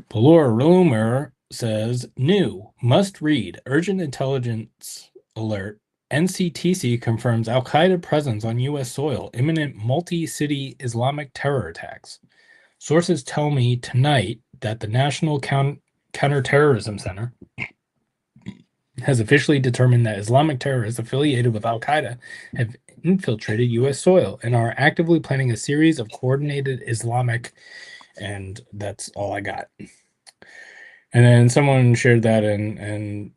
But Laura Loomer says new must read urgent intelligence alert. NCTC confirms Al Qaeda presence on U.S. soil, imminent multi city Islamic terror attacks. Sources tell me tonight that the National Counterterrorism Center has officially determined that Islamic terrorists affiliated with Al Qaeda have infiltrated U.S. soil and are actively planning a series of coordinated Islamic. And that's all I got. And then someone shared that and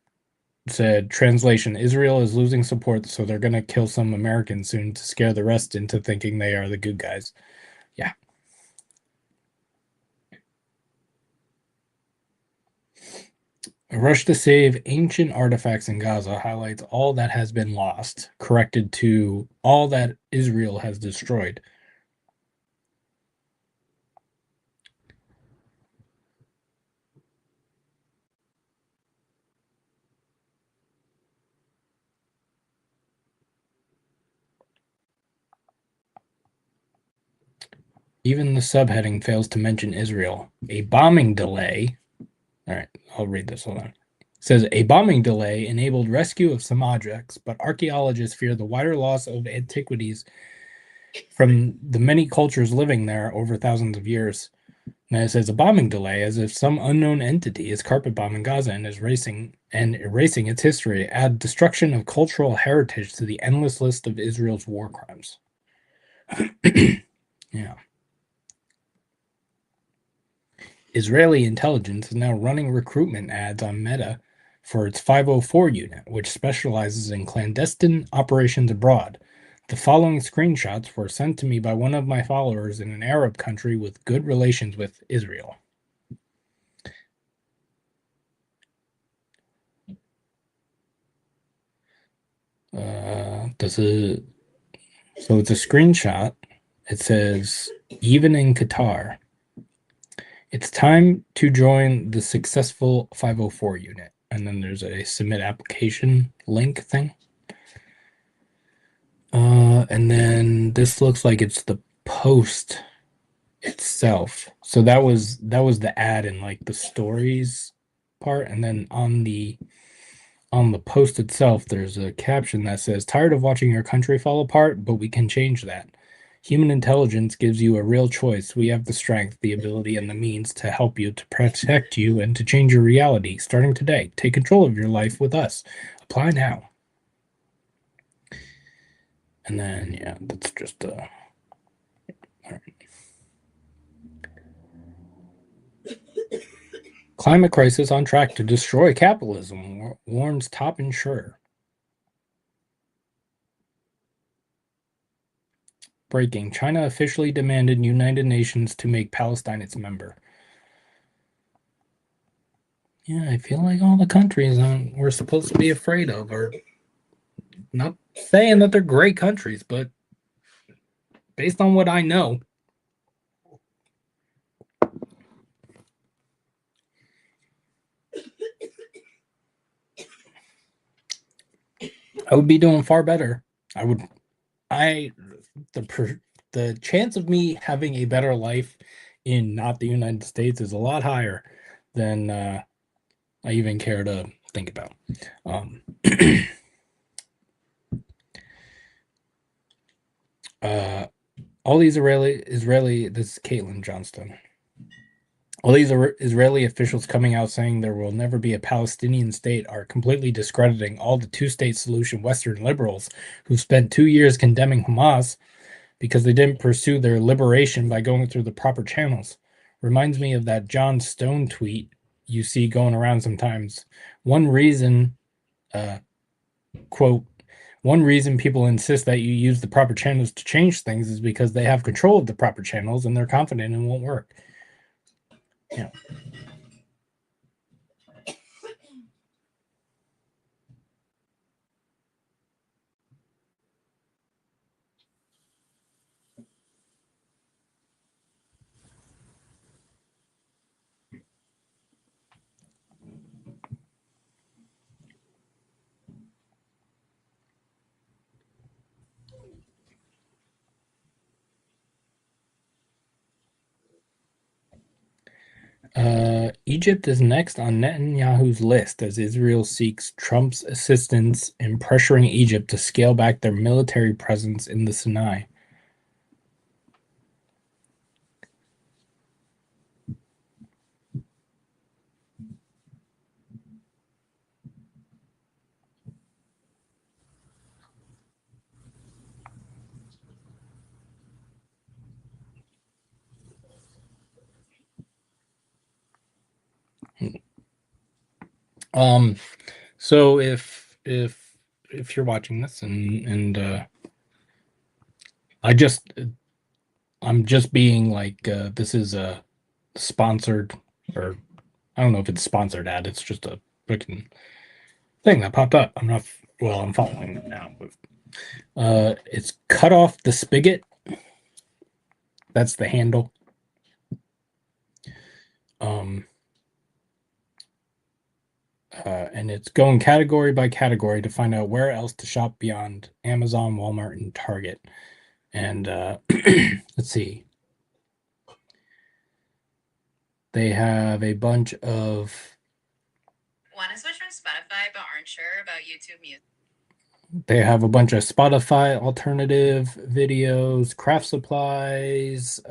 said, translation, Israel is losing support, so they're going to kill some Americans soon to scare the rest into thinking they are the good guys. Yeah. A rush to save ancient artifacts in Gaza highlights all that has been lost, corrected to all that Israel has destroyed. Even the subheading fails to mention Israel. A bombing delay. All right, I'll read this. Hold on. It says a bombing delay enabled rescue of some objects, but archaeologists fear the wider loss of antiquities from the many cultures living there over thousands of years. And it says a bombing delay, as if some unknown entity is carpet bombing Gaza and is erasing its history, add destruction of cultural heritage to the endless list of Israel's war crimes. Yeah. Israeli intelligence is now running recruitment ads on Meta for its 504 unit, which specializes in clandestine operations abroad. The following screenshots were sent to me by one of my followers in an Arab country with good relations with Israel. This is so it's a screenshot. It says, even in Qatar, it's time to join the successful 504 unit. And then there's a submit application link thing. And then this looks like it's the post itself. So that was the ad in like the stories part, and then on the post itself, there's a caption that says, tired of watching your country fall apart, but we can change that. Human intelligence gives you a real choice. We have the strength, the ability, and the means to help you, to protect you, and to change your reality. Starting today, take control of your life with us. Apply now. And then, yeah, that's just all right. Climate crisis on track to destroy capitalism, warns top insurer. Breaking. China officially demanded United Nations to make Palestine its member. Yeah, I feel like all the countries we're supposed to be afraid of are not saying that they're great countries, but based on what I know, I would be doing far better. I would, I, the chance of me having a better life in not the United States is a lot higher than I even care to think about. All these Israeli, this is Caitlin Johnston. All these Israeli officials coming out saying there will never be a Palestinian state are completely discrediting all the two-state solution Western liberals who spent 2 years condemning Hamas because they didn't pursue their liberation by going through the proper channels. Reminds me of that John Stone tweet you see going around sometimes. One reason, uh, quote, one reason people insist that you use the proper channels to change things is because they have control of the proper channels and they're confident it won't work. Yeah. Egypt is next on Netanyahu's list as Israel seeks Trump's assistance in pressuring Egypt to scale back their military presence in the Sinai. So if you're watching this and I I'm just being like this is a sponsored, or I don't know if it's sponsored ad. It's just a freaking thing that popped up. I'm not well. I'm following it now. But, it's cut off the spigot. That's the handle. Um, and it's going category by category to find out where else to shop beyond Amazon, Walmart, and Target. And let's see. They have a bunch of. Want to switch from Spotify but aren't sure about YouTube Music? They have a bunch of Spotify alternative videos, craft supplies,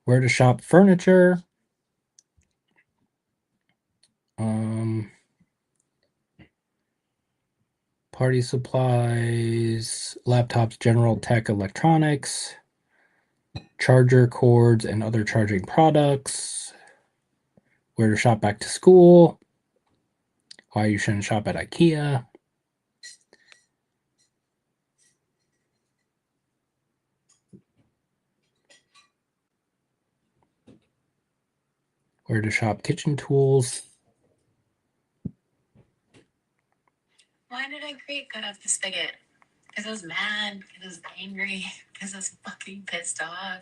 where to shop furniture, party supplies, laptops, general tech electronics, charger cords and other charging products, where to shop back to school, why you shouldn't shop at IKEA. Where to shop kitchen tools. Why did I create Cut Off the Spigot? Because I was mad, because I was angry, because I was fucking pissed off,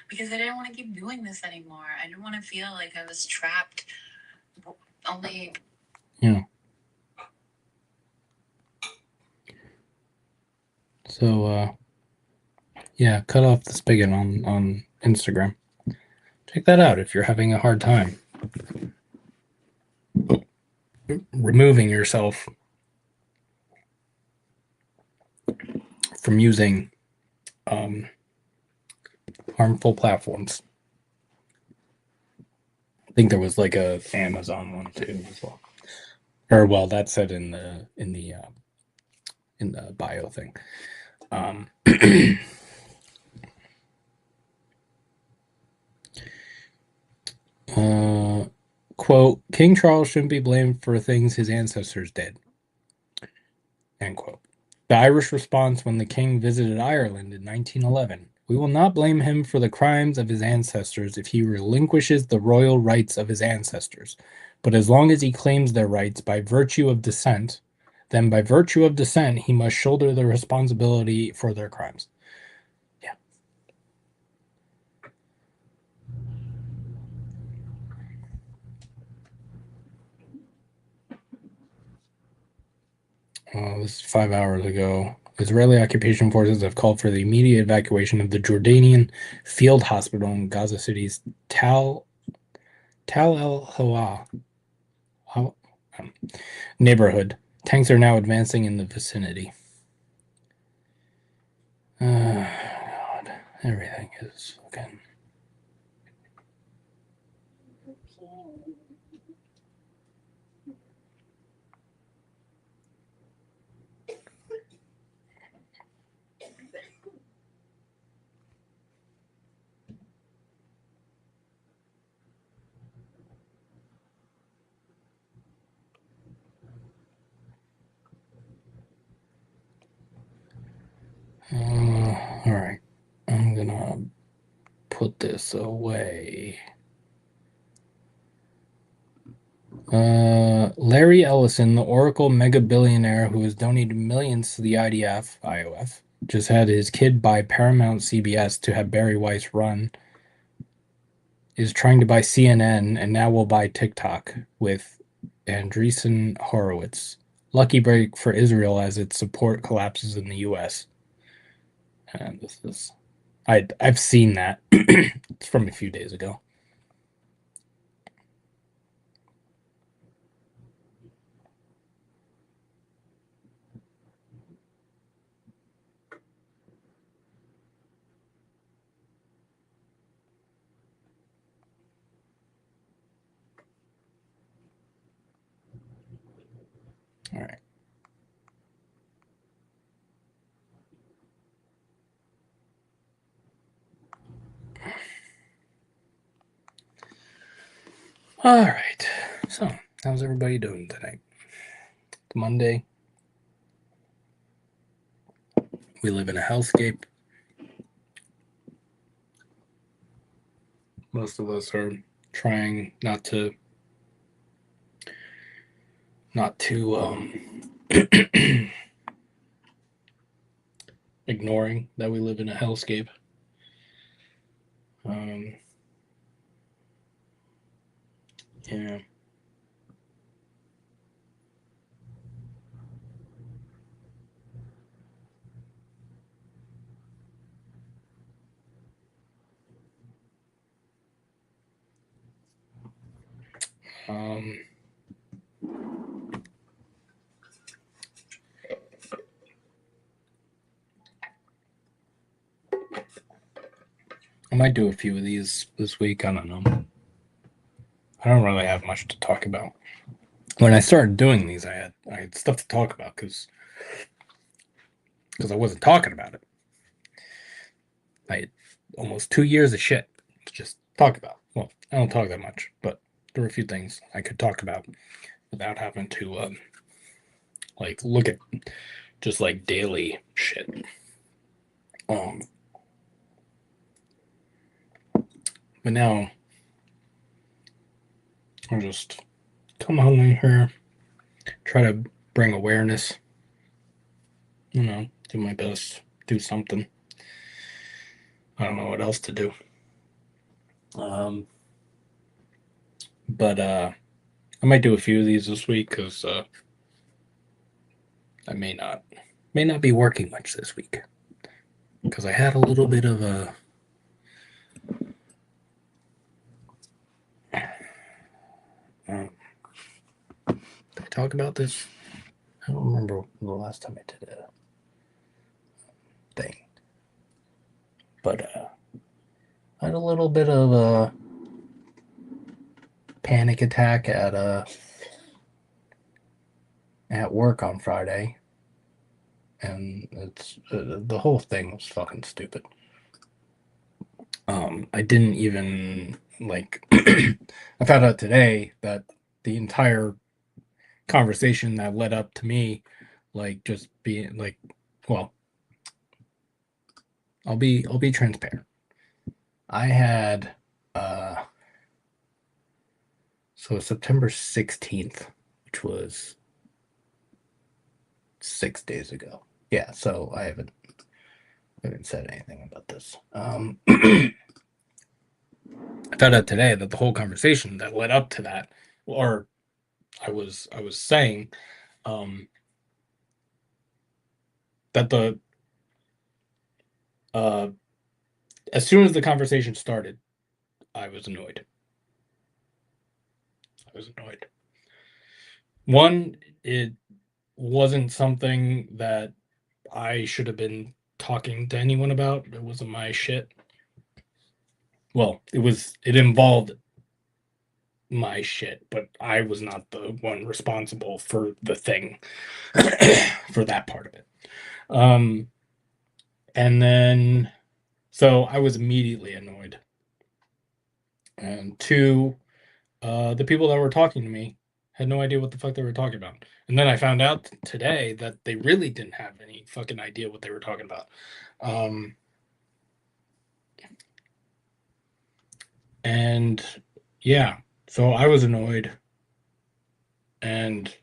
because I didn't want to keep doing this anymore. I didn't want to feel like I was trapped. Only. Yeah. So, yeah, Cut Off the Spigot on Instagram. Check that out if you're having a hard time removing yourself from using harmful platforms. I think there was like a Amazon one too as well. Or well, that's said in the bio thing. Quote, King Charles shouldn't be blamed for things his ancestors did. End quote. The Irish response when the king visited Ireland in 1911. We will not blame him for the crimes of his ancestors if he relinquishes the royal rights of his ancestors. But as long as he claims their rights by virtue of descent, then by virtue of descent, he must shoulder the responsibility for their crimes. Yeah. This is 5 hours ago. Israeli occupation forces have called for the immediate evacuation of the Jordanian field hospital in Gaza City's Tal El Hawa neighborhood. Tanks are now advancing in the vicinity. God, everything is fucking All right. I'm gonna put this away. Larry Ellison, the Oracle mega billionaire who has donated millions to the IOF, just had his kid buy Paramount CBS to have Barry Weiss run, is trying to buy CNN and now will buy TikTok with Andreessen Horowitz. Lucky break for Israel as its support collapses in the US. And this is I've seen that. It's from a few days ago. All right. All right. So, how's everybody doing tonight? It's Monday. We live in a hellscape. Most of us are trying not to ignoring that we live in a hellscape. Yeah. Um, I might do a few of these this week. I don't know. I don't really have much to talk about. When I started doing these, I had stuff to talk about because I wasn't talking about it. I had almost 2 years of shit to just talk about. Well, I don't talk that much, but there were a few things I could talk about without having to like look at just like daily shit. But now I'll just come on in here, try to bring awareness, do my best, do something. I don't know what else to do. But I might do a few of these this week because I may not be working much this week because I had a little bit of a did I talk about this? I don't remember the last time I did a thing, but I had a little bit of a panic attack at work on Friday, and it's the whole thing was fucking stupid. I didn't even like. I found out today that the entire conversation that led up to me, like just being like, well, I'll be transparent. I had so September 16th, which was 6 days ago. Yeah, so I haven't said anything about this. I found out today that the whole conversation that led up to that, or I was saying, that the as soon as the conversation started, I was annoyed. One, it wasn't something that I should have been talking to anyone about. It wasn't my shit. Well, it involved my shit, but I was not the one responsible for the thing for that part of it. Um, and then so I was immediately annoyed. And two, the people that were talking to me had no idea what the fuck they were talking about. And then I found out today that they really didn't have any fucking idea what they were talking about. Um, and yeah, so I was annoyed, and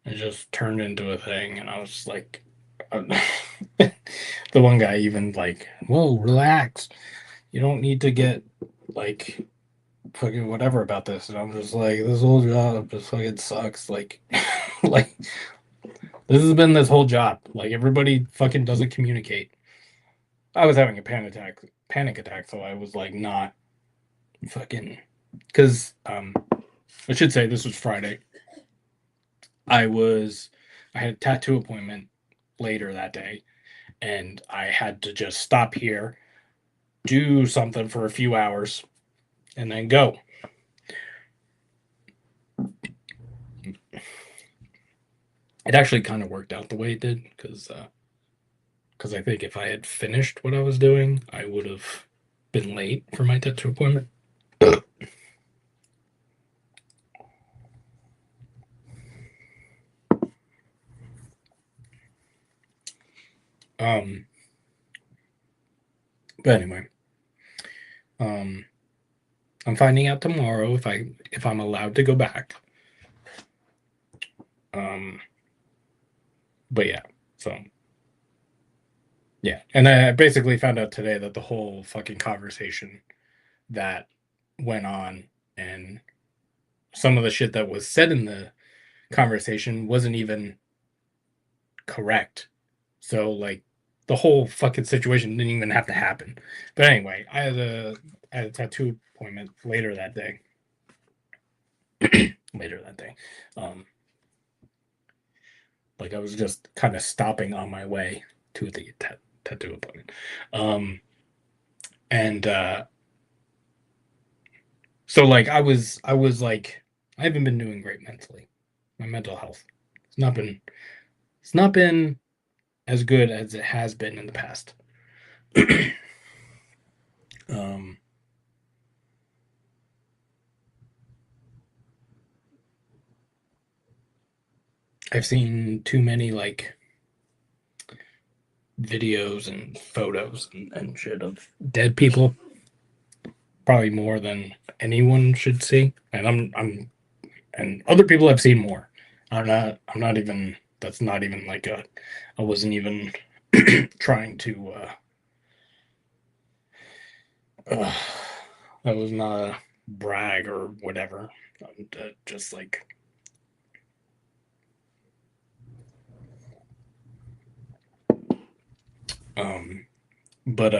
it just turned into a thing. And I was just like, the one guy even like, whoa, relax. You don't need to get like fucking whatever about this. And I'm just like, this whole job just fucking sucks. Like, like this has been this whole job. Like everybody fucking doesn't communicate. I was having a panic attack, so I was like not fucking because I should say this was Friday. I was I had a tattoo appointment later that day, and I had to just stop here, do something for a few hours, and then go. It actually kind of worked out the way it did because I think if I had finished what I was doing, I would have been late for my tattoo appointment. Um, but anyway, um, I'm finding out tomorrow if I'm allowed to go back. Um, but yeah, so yeah, and I basically found out today that the whole fucking conversation that went on and some of the shit that was said in the conversation wasn't even correct. So like the whole fucking situation didn't even have to happen. But anyway, I had a tattoo appointment later that day. Later that day. Um like I was just kind of stopping on my way to the tattoo appointment. Um and so like I was like I haven't been doing great mentally. My mental health. It's not been it's not been as good as it has been in the past. um I've seen too many like videos and photos and shit of dead people, probably more than anyone should see. And I'm and other people have seen more. I'm not even that's not even like a I wasn't even trying to uh that was not a brag or whatever. Just like um but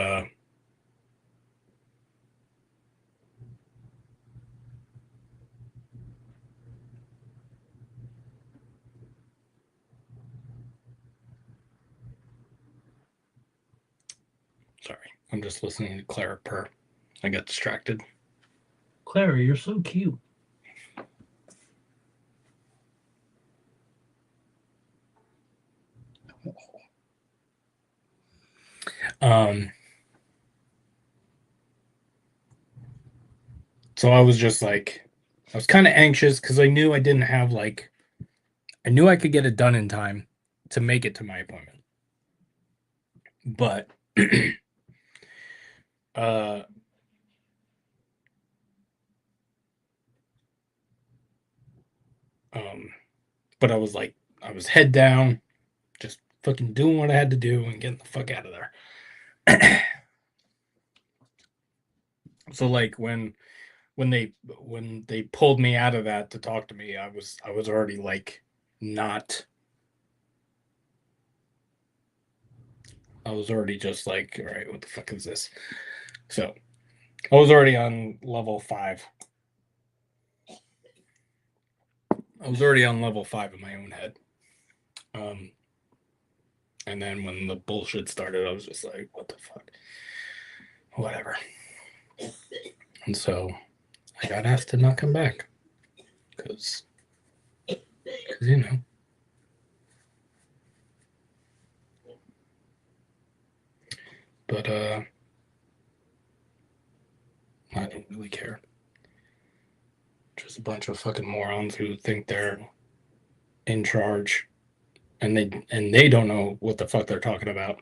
sorry, I'm just listening to Clara purr. I got distracted. Clara, you're so cute. um So I was just like, I was kind of anxious because I knew I didn't have like, I knew I could get it done in time to make it to my appointment. But, uh, um, but I was like, I was head down, just fucking doing what I had to do and getting the fuck out of there. So like when they pulled me out of that to talk to me, I was already like not. I was already just like, all right, what the fuck is this? So I was already on level 5. I was already on level 5 in my own head. Um, and then when the bullshit started, I was just like, what the fuck? Whatever. And so I got asked to not come back because you know. But I don't really care. Just a bunch of fucking morons who think they're in charge and they don't know what the fuck they're talking about.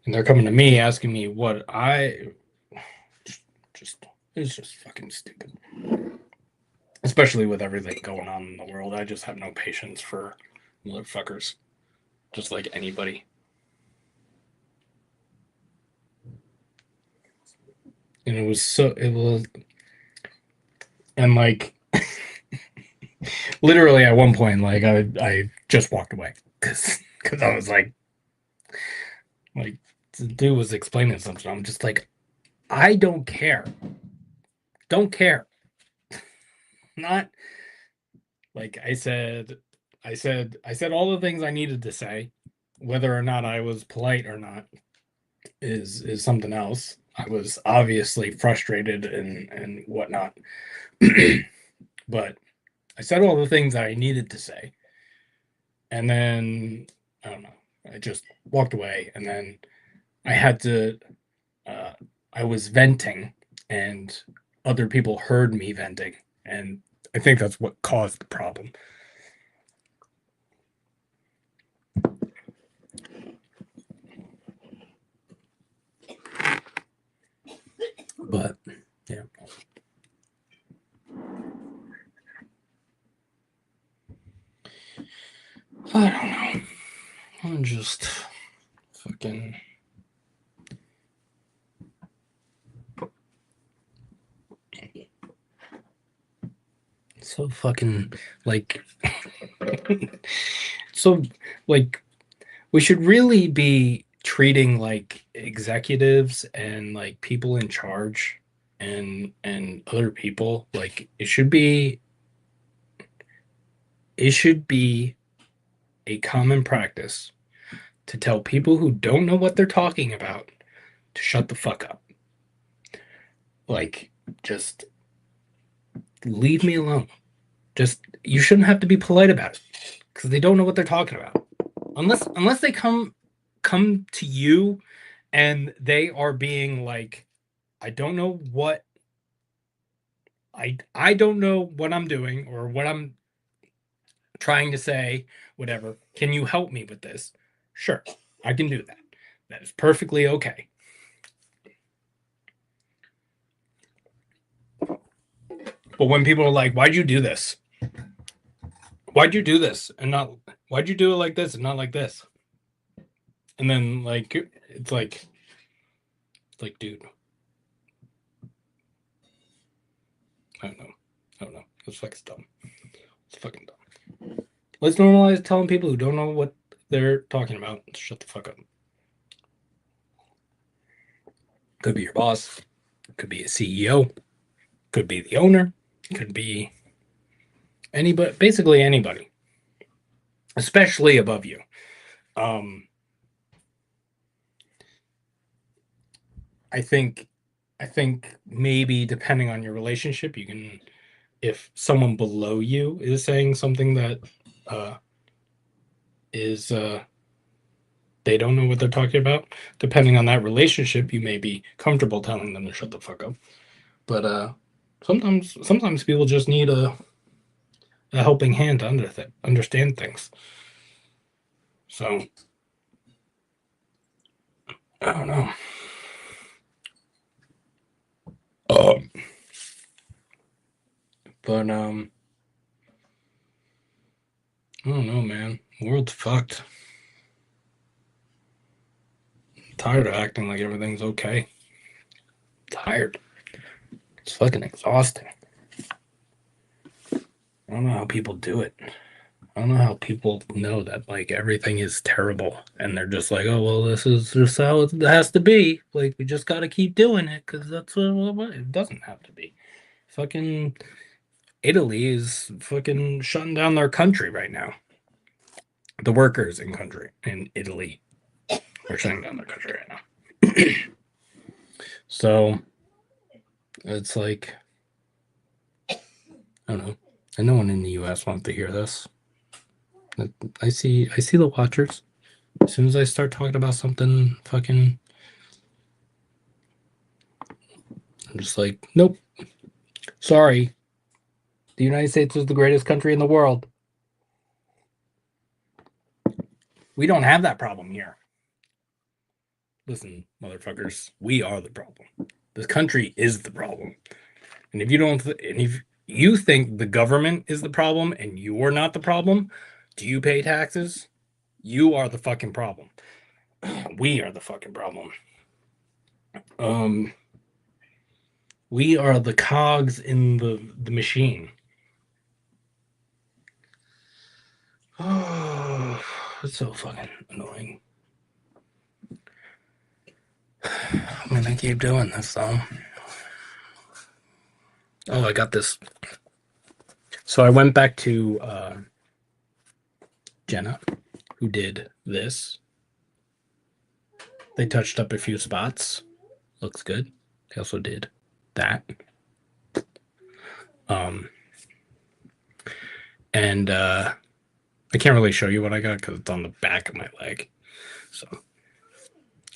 And they're coming to me asking me what I just it's just fucking stupid. Especially with everything going on in the world. I just have no patience for motherfuckers. Just like anybody. And it was and like literally at one point like I just walked away because I was like the dude was explaining something. I'm just like, I don't care. Don't care. Not like I said all the things I needed to say. Whether or not I was polite or not is something else. I was obviously frustrated and whatnot. But I said all the things that I needed to say. And then I don't know. I just walked away and then I had to uh, I was venting and other people heard me venting and I think that's what caused the problem. But yeah, I don't know. I'm just fucking so fucking like so like we should really be treating like executives and like people in charge and other people like it should be a common practice to tell people who don't know what they're talking about to shut the fuck up. Like, just leave me alone. Just you shouldn't have to be polite about it because they don't know what they're talking about. Unless they come to you and they are being like, I don't know what I don't know what I'm doing or what I'm trying to say, whatever. Can you help me with this? Sure, I can do that. That is perfectly okay. But when people are like, "Why'd you do this? Why'd you do this?" and not "Why'd you do it like this and not like this?" and then like it's like, dude, I don't know, I don't know. It's fucking dumb. It's fucking dumb. Let's normalize telling people who don't know what they're talking about to shut the fuck up. Could be your boss. Could be a CEO. Could be the owner. Could be anybody. Basically anybody, especially above you. Um, I think I think maybe depending on your relationship, you can if someone below you is saying something that uh, is they don't know what they're talking about. Depending on that relationship, you may be comfortable telling them to shut the fuck up. But sometimes people just need a helping hand to understand things. So I don't know. Um, but I don't know, man. The world's fucked. I'm tired of acting like everything's okay. I'm tired. It's fucking exhausting. I don't know how people do it. I don't know how people know that like everything is terrible and they're just like, oh well, this is just how it has to be. Like we just got to keep doing it because that's what it doesn't have to be. Fucking Italy is fucking shutting down their country right now. The workers in Italy are shutting down their country right now. So it's like I don't know. And no one in the U.S. wants to hear this. I see the watchers. As soon as I start talking about something fucking, I'm just like, nope. Sorry. The United States is the greatest country in the world. We don't have that problem here. Listen, motherfuckers, we are the problem. This country is the problem. And if you don't, and if you think the government is the problem and you're not the problem, do you pay taxes? You are the fucking problem. We are the fucking problem. Um, we are the cogs in the machine. Oh, it's so fucking annoying. I'm gonna keep doing this though. Oh, I got this. So I went back to Jenna, who did this. They touched up a few spots. Looks good. They also did that. Um, and I can't really show you what I got because it's on the back of my leg. So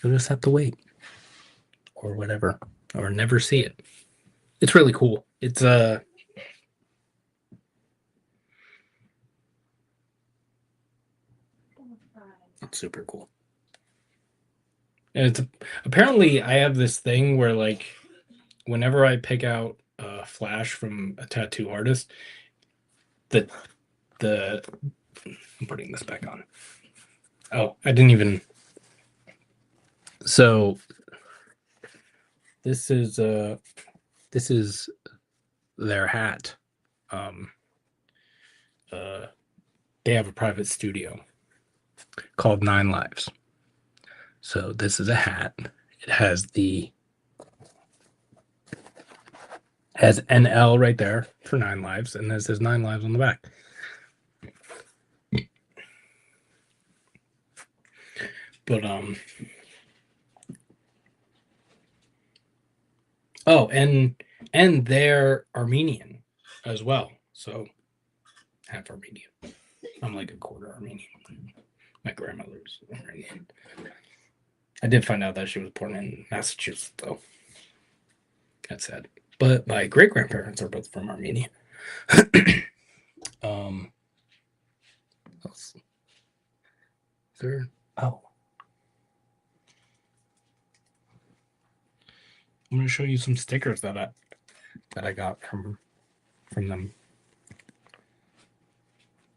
you'll just have to wait or whatever, or never see it. It's really cool. It's super cool. And it's apparently I have this thing where like whenever I pick out a flash from a tattoo artist, the the I'm putting this back on. Oh, I didn't even. So this is this is their hat. Um, uh, they have a private studio called Nine Lives. So this is a hat. It has NL right there for Nine Lives, and this says Nine Lives on the back. But oh, and they're Armenian as well. So half Armenian. I'm like a quarter Armenian. My grandmother's Armenian. I did find out that she was born in Massachusetts, though. That's sad. But my great grandparents are both from Armenia. um, is there? Oh, I'm going to show you some stickers that I got from them.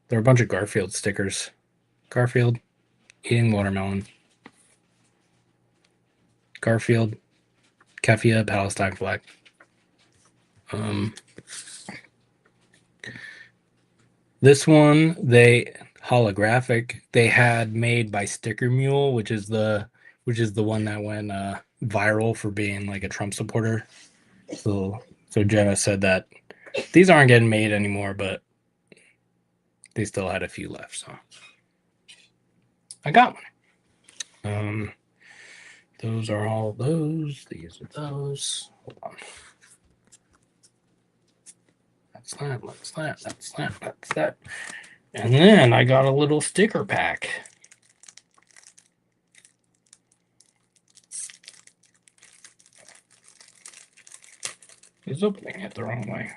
There are a bunch of Garfield stickers. Garfield eating watermelon. Garfield, Kefia, Palestine flag. Um, this one they holographic. They had made by Sticker Mule, which is the one that went viral for being like a Trump supporter. So Jenna said that these aren't getting made anymore, but they still had a few left, so I got one. Those are all those. These are those. Hold on. That's that. That's that. That's that. That's that. And then I got a little sticker pack. It's opening it the wrong way.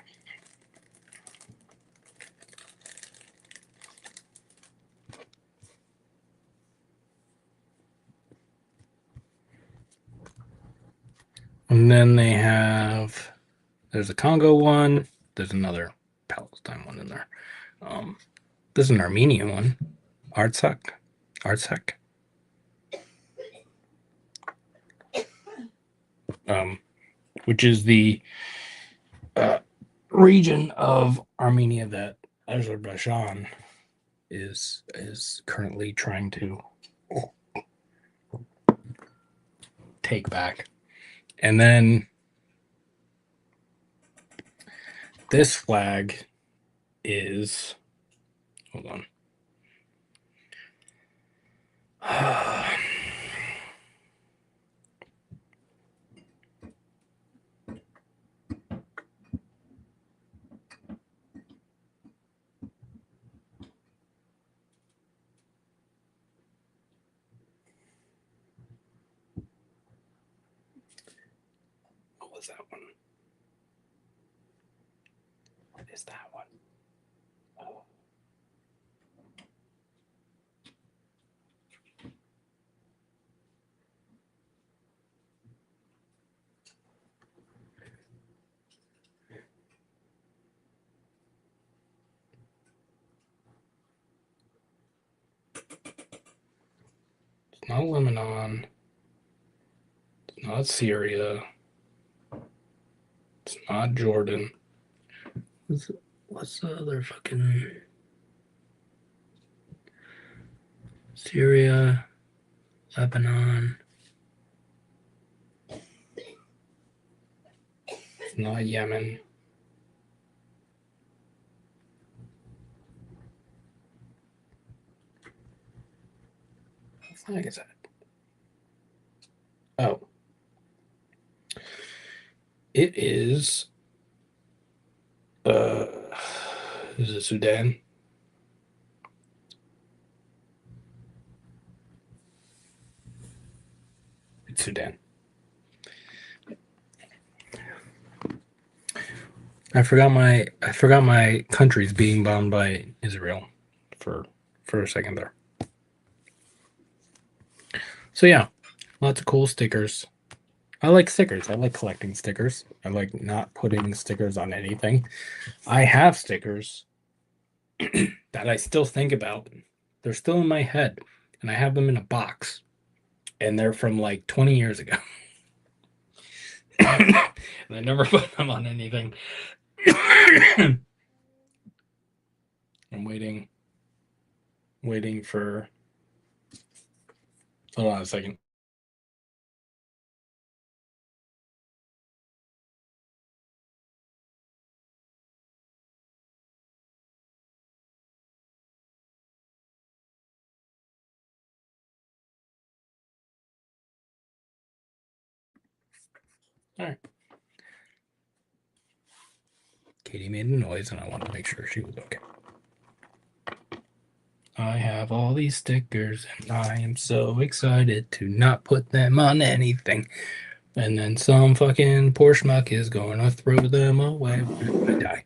And then there's a Congo one. There's another Palestine one in there. There's an Armenian one. Artsakh. Artsakh. Which is the region of Armenia that Azerbaijan is currently trying to take back. And then this flag is, hold on. was that one? What is that one? Oh. It's not Lebanon. It's not Syria. It's not Jordan. What's the other fucking Syria, Lebanon? It's not Yemen. What the flag is that? Oh. It is uh is it Sudan? It's Sudan. I forgot my country's being bombed by Israel for a second there. So yeah, lots of cool stickers. I like stickers. I like collecting stickers. I like not putting stickers on anything. I have stickers that I still think about. They're still in my head, and I have them in a box, and they're from like 20 years ago. And I never put them on anything. I'm waiting for. Hold on a second. All right. Katie made a noise, and I wanted to make sure she was okay. I have all these stickers, and I am so excited to not put them on anything. And then some fucking poor schmuck is going to throw them away when I die.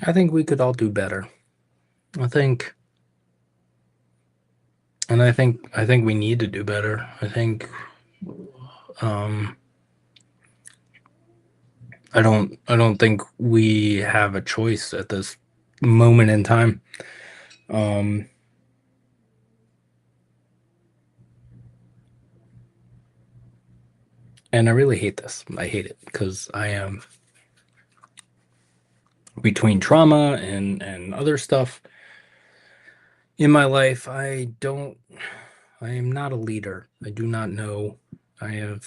I think we could all do better. I think, and I think we need to do better. Um, I don't think we have a choice at this moment in time. Um, and I really hate this. I hate it because I am between trauma and other stuff in my life. I am not a leader. I do not know. I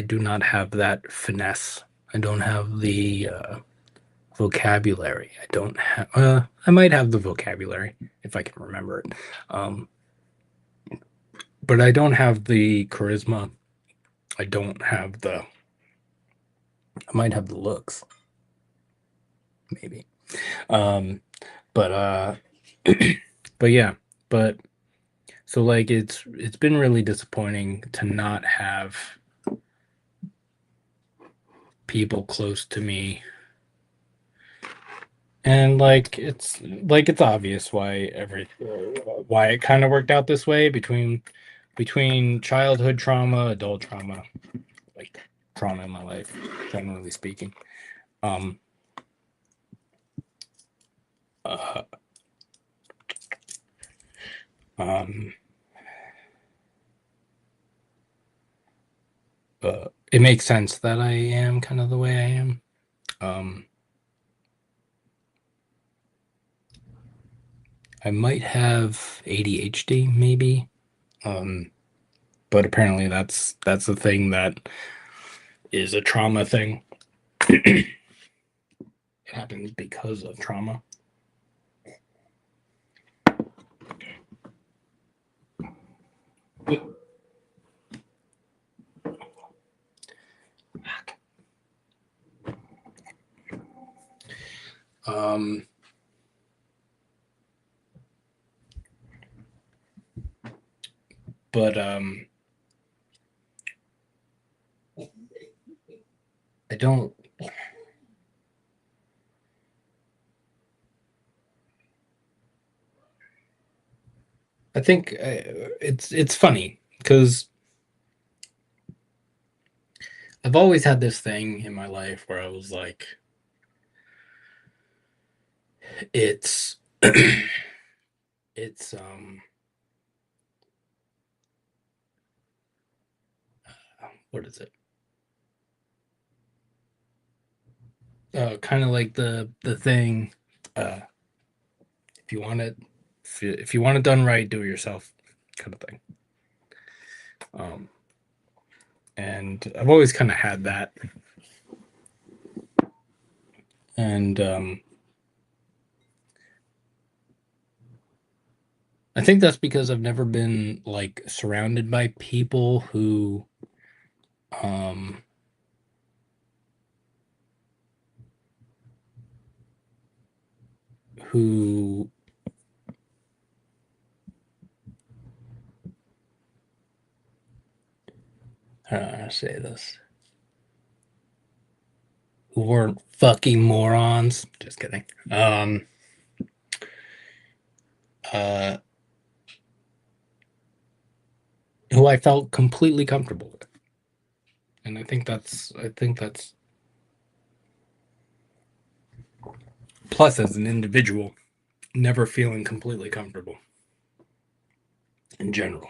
do not have that finesse. I don't have the vocabulary. I don't have, I might have the vocabulary if I can remember it. Um, but I don't have the charisma. I don't have I might have the looks, maybe. Um, but, but yeah, but so like it's been really disappointing to not have people close to me, and like it's obvious why it kind of worked out this way between childhood trauma, adult trauma, like trauma in my life, generally speaking. Um, uh, um, it makes sense that I am kind of the way I am. Um, I might have ADHD, maybe. Um, but apparently that's the thing that is a trauma thing. It happens because of trauma. Um, but I don't. I think it's funny because I've always had this thing in my life where I was like, it's it's what is it? Kind of like the thing. Uh, if you want it, if you want it done right, do it yourself, kind of thing. Um, and I've always kind of had that, and I think that's because I've never been like surrounded by people um, who I don't know how to say this, who weren't fucking morons. Just kidding. Uh, who I felt completely comfortable with, and I think that's plus as an individual, never feeling completely comfortable in general.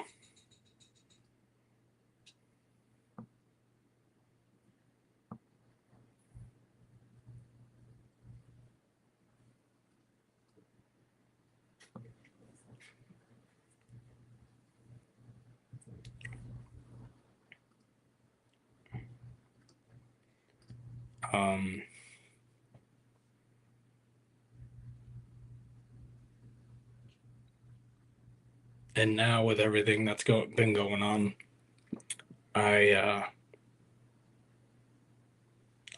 Um, and now with everything that's been going on, I uh,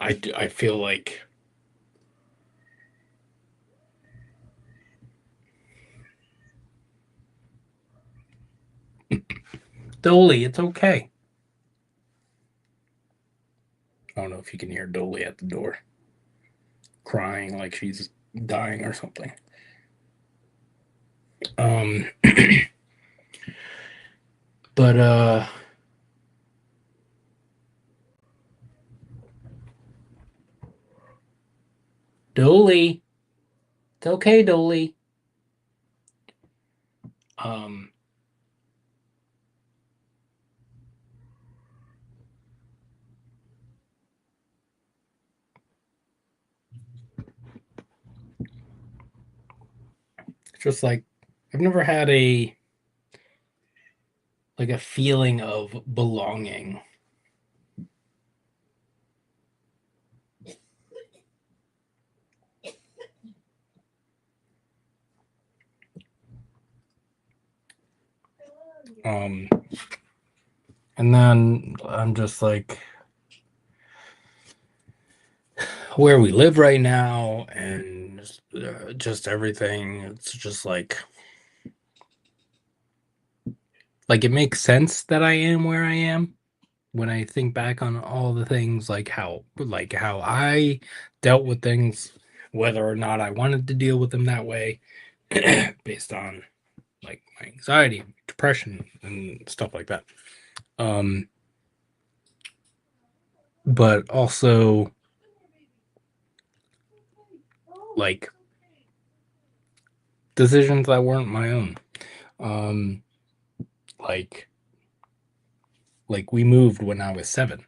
I feel like Dolly, it's okay. I don't know if you can hear Dolly at the door crying like she's dying or something. Um, but Dolly, it's okay, Dolly. Um, it's just like I've never had a like a feeling of belonging. Um, and then I'm just like where we live right now and just everything. It's just like it makes sense that I am where I am when I think back on all the things like how I dealt with things, whether or not I wanted to deal with them that way, based on like my anxiety, depression, and stuff like that. Um, but also like decisions that weren't my own. Um, like like we moved when I was 7,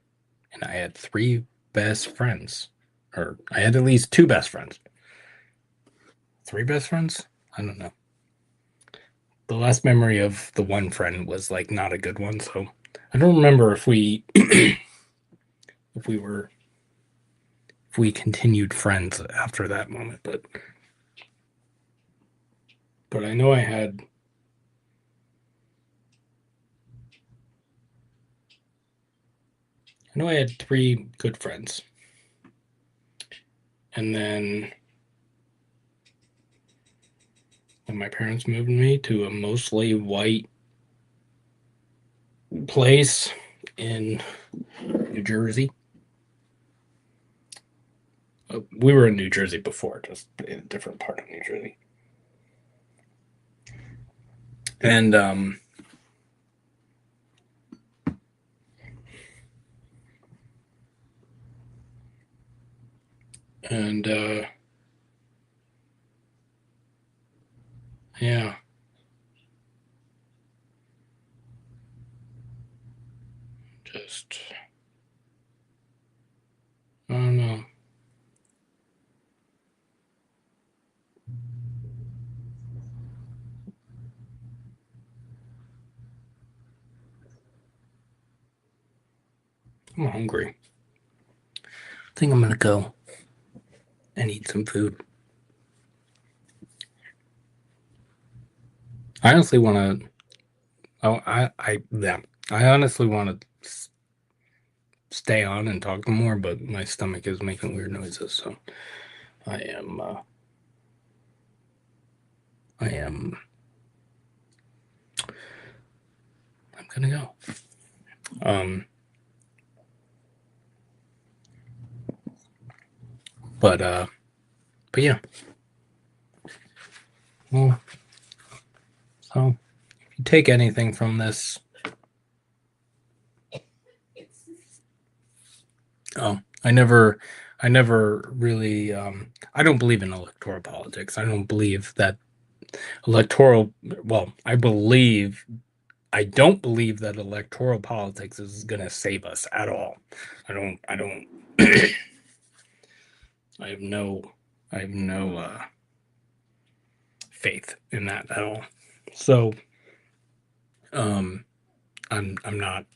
and I had 3 best friends, or I had at least 2 best friends. 3 best friends? I don't know. The last memory of the one friend was like not a good one, so I don't remember if we if we were if we continued friends after that moment, but I know I had 3 good friends. And then and my parents moved me to a mostly white place in New Jersey. We were in New Jersey before, just in a different part of New Jersey. And and yeah, just I don't know. I'm hungry. I think I'm gonna go and eat some food. I honestly want to. Oh, yeah. I honestly want to stay on and talk more, but my stomach is making weird noises, so I am. I am. I'm gonna go. Um, but uh, but yeah. Well, so if you take anything from this, oh, I never really. I don't believe in electoral politics. I don't believe that electoral. Well, I don't believe that electoral politics is going to save us at all. I don't. I have no. I have no faith in that at all. So, um, I'm not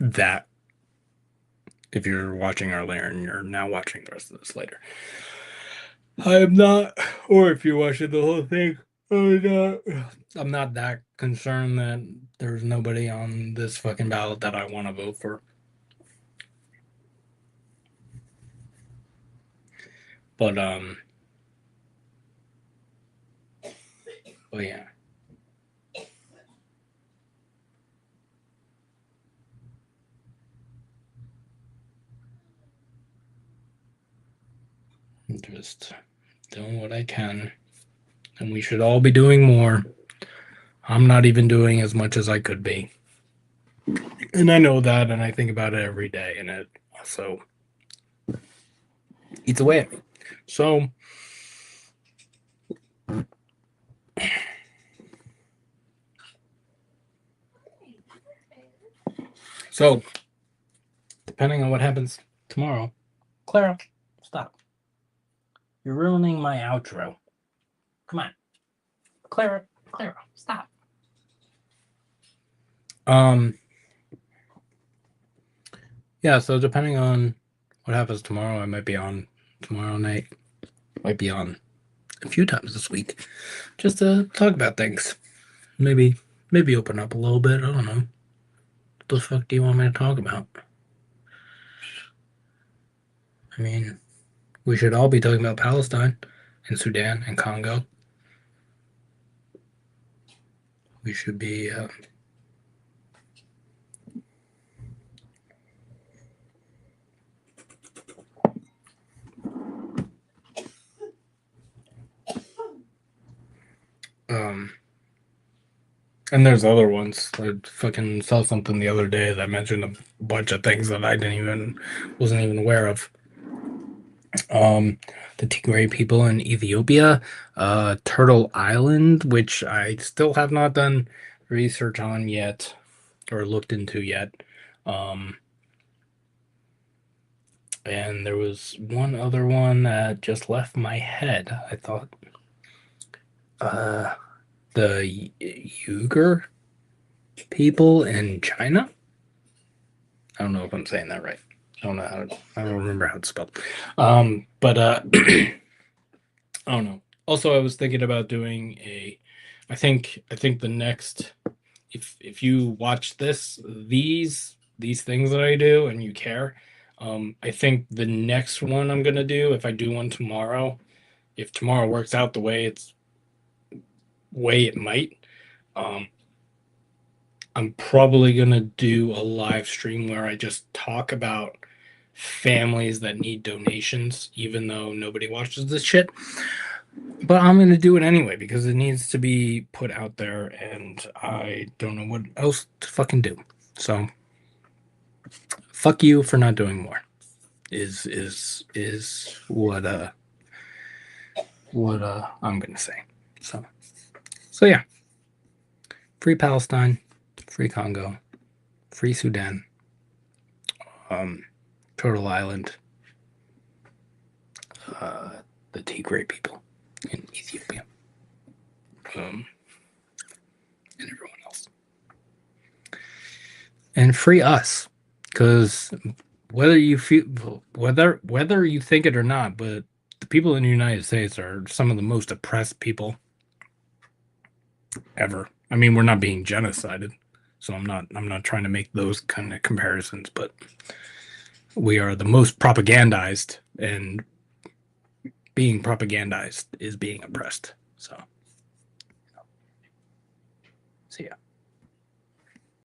that. If you're watching earlier and you're now watching the rest of this later, I am not. Or if you're watching the whole thing, I'm not. I'm not that concerned that there's nobody on this fucking ballot that I want to vote for. But but yeah, I'm just doing what I can, and we should all be doing more. I'm not even doing as much as I could be, and I know that, and I think about it every day, and it also eats away at me. So, so depending on what happens tomorrow, Clara, stop. You're ruining my outro. Come on, Clara, stop. Um, yeah. So depending on what happens tomorrow, I might be on tomorrow night. Might be on a few times this week, just to talk about things. Maybe open up a little bit. I don't know. What the fuck do you want me to talk about? I mean, we should all be talking about Palestine and Sudan and Congo. We should be. Um, and there's other ones. I fucking saw something the other day that mentioned a bunch of things that I didn't even wasn't even aware of. Um, the Tigray people in Ethiopia, Turtle Island, which I still have not done research on yet or looked into yet. Um, and there was one other one that just left my head. I thought uh, the Uyghur people in China. I don't know if I'm saying that right. I don't know how to, I don't remember how it's spelled. But I don't know. Also, I was thinking about doing a. I think the next, if you watch these things that I do and you care, I think the next one I'm gonna do, if I do one tomorrow, if tomorrow works out the way way it might. Um, I'm probably gonna do a live stream where I just talk about families that need donations, even though nobody watches this shit. But I'm gonna do it anyway because it needs to be put out there, and I don't know what else to fucking do. So fuck you for not doing more. Is what I'm gonna say. So yeah, free Palestine, free Congo, free Sudan, um, Turtle Island, uh, the Tigray people in Ethiopia, um, and everyone else, and free us, because whether you think it or not, but the people in the United States are some of the most oppressed people ever. I mean, we're not being genocided, so I'm not trying to make those kind of comparisons, but we are the most propagandized, and being propagandized is being oppressed. So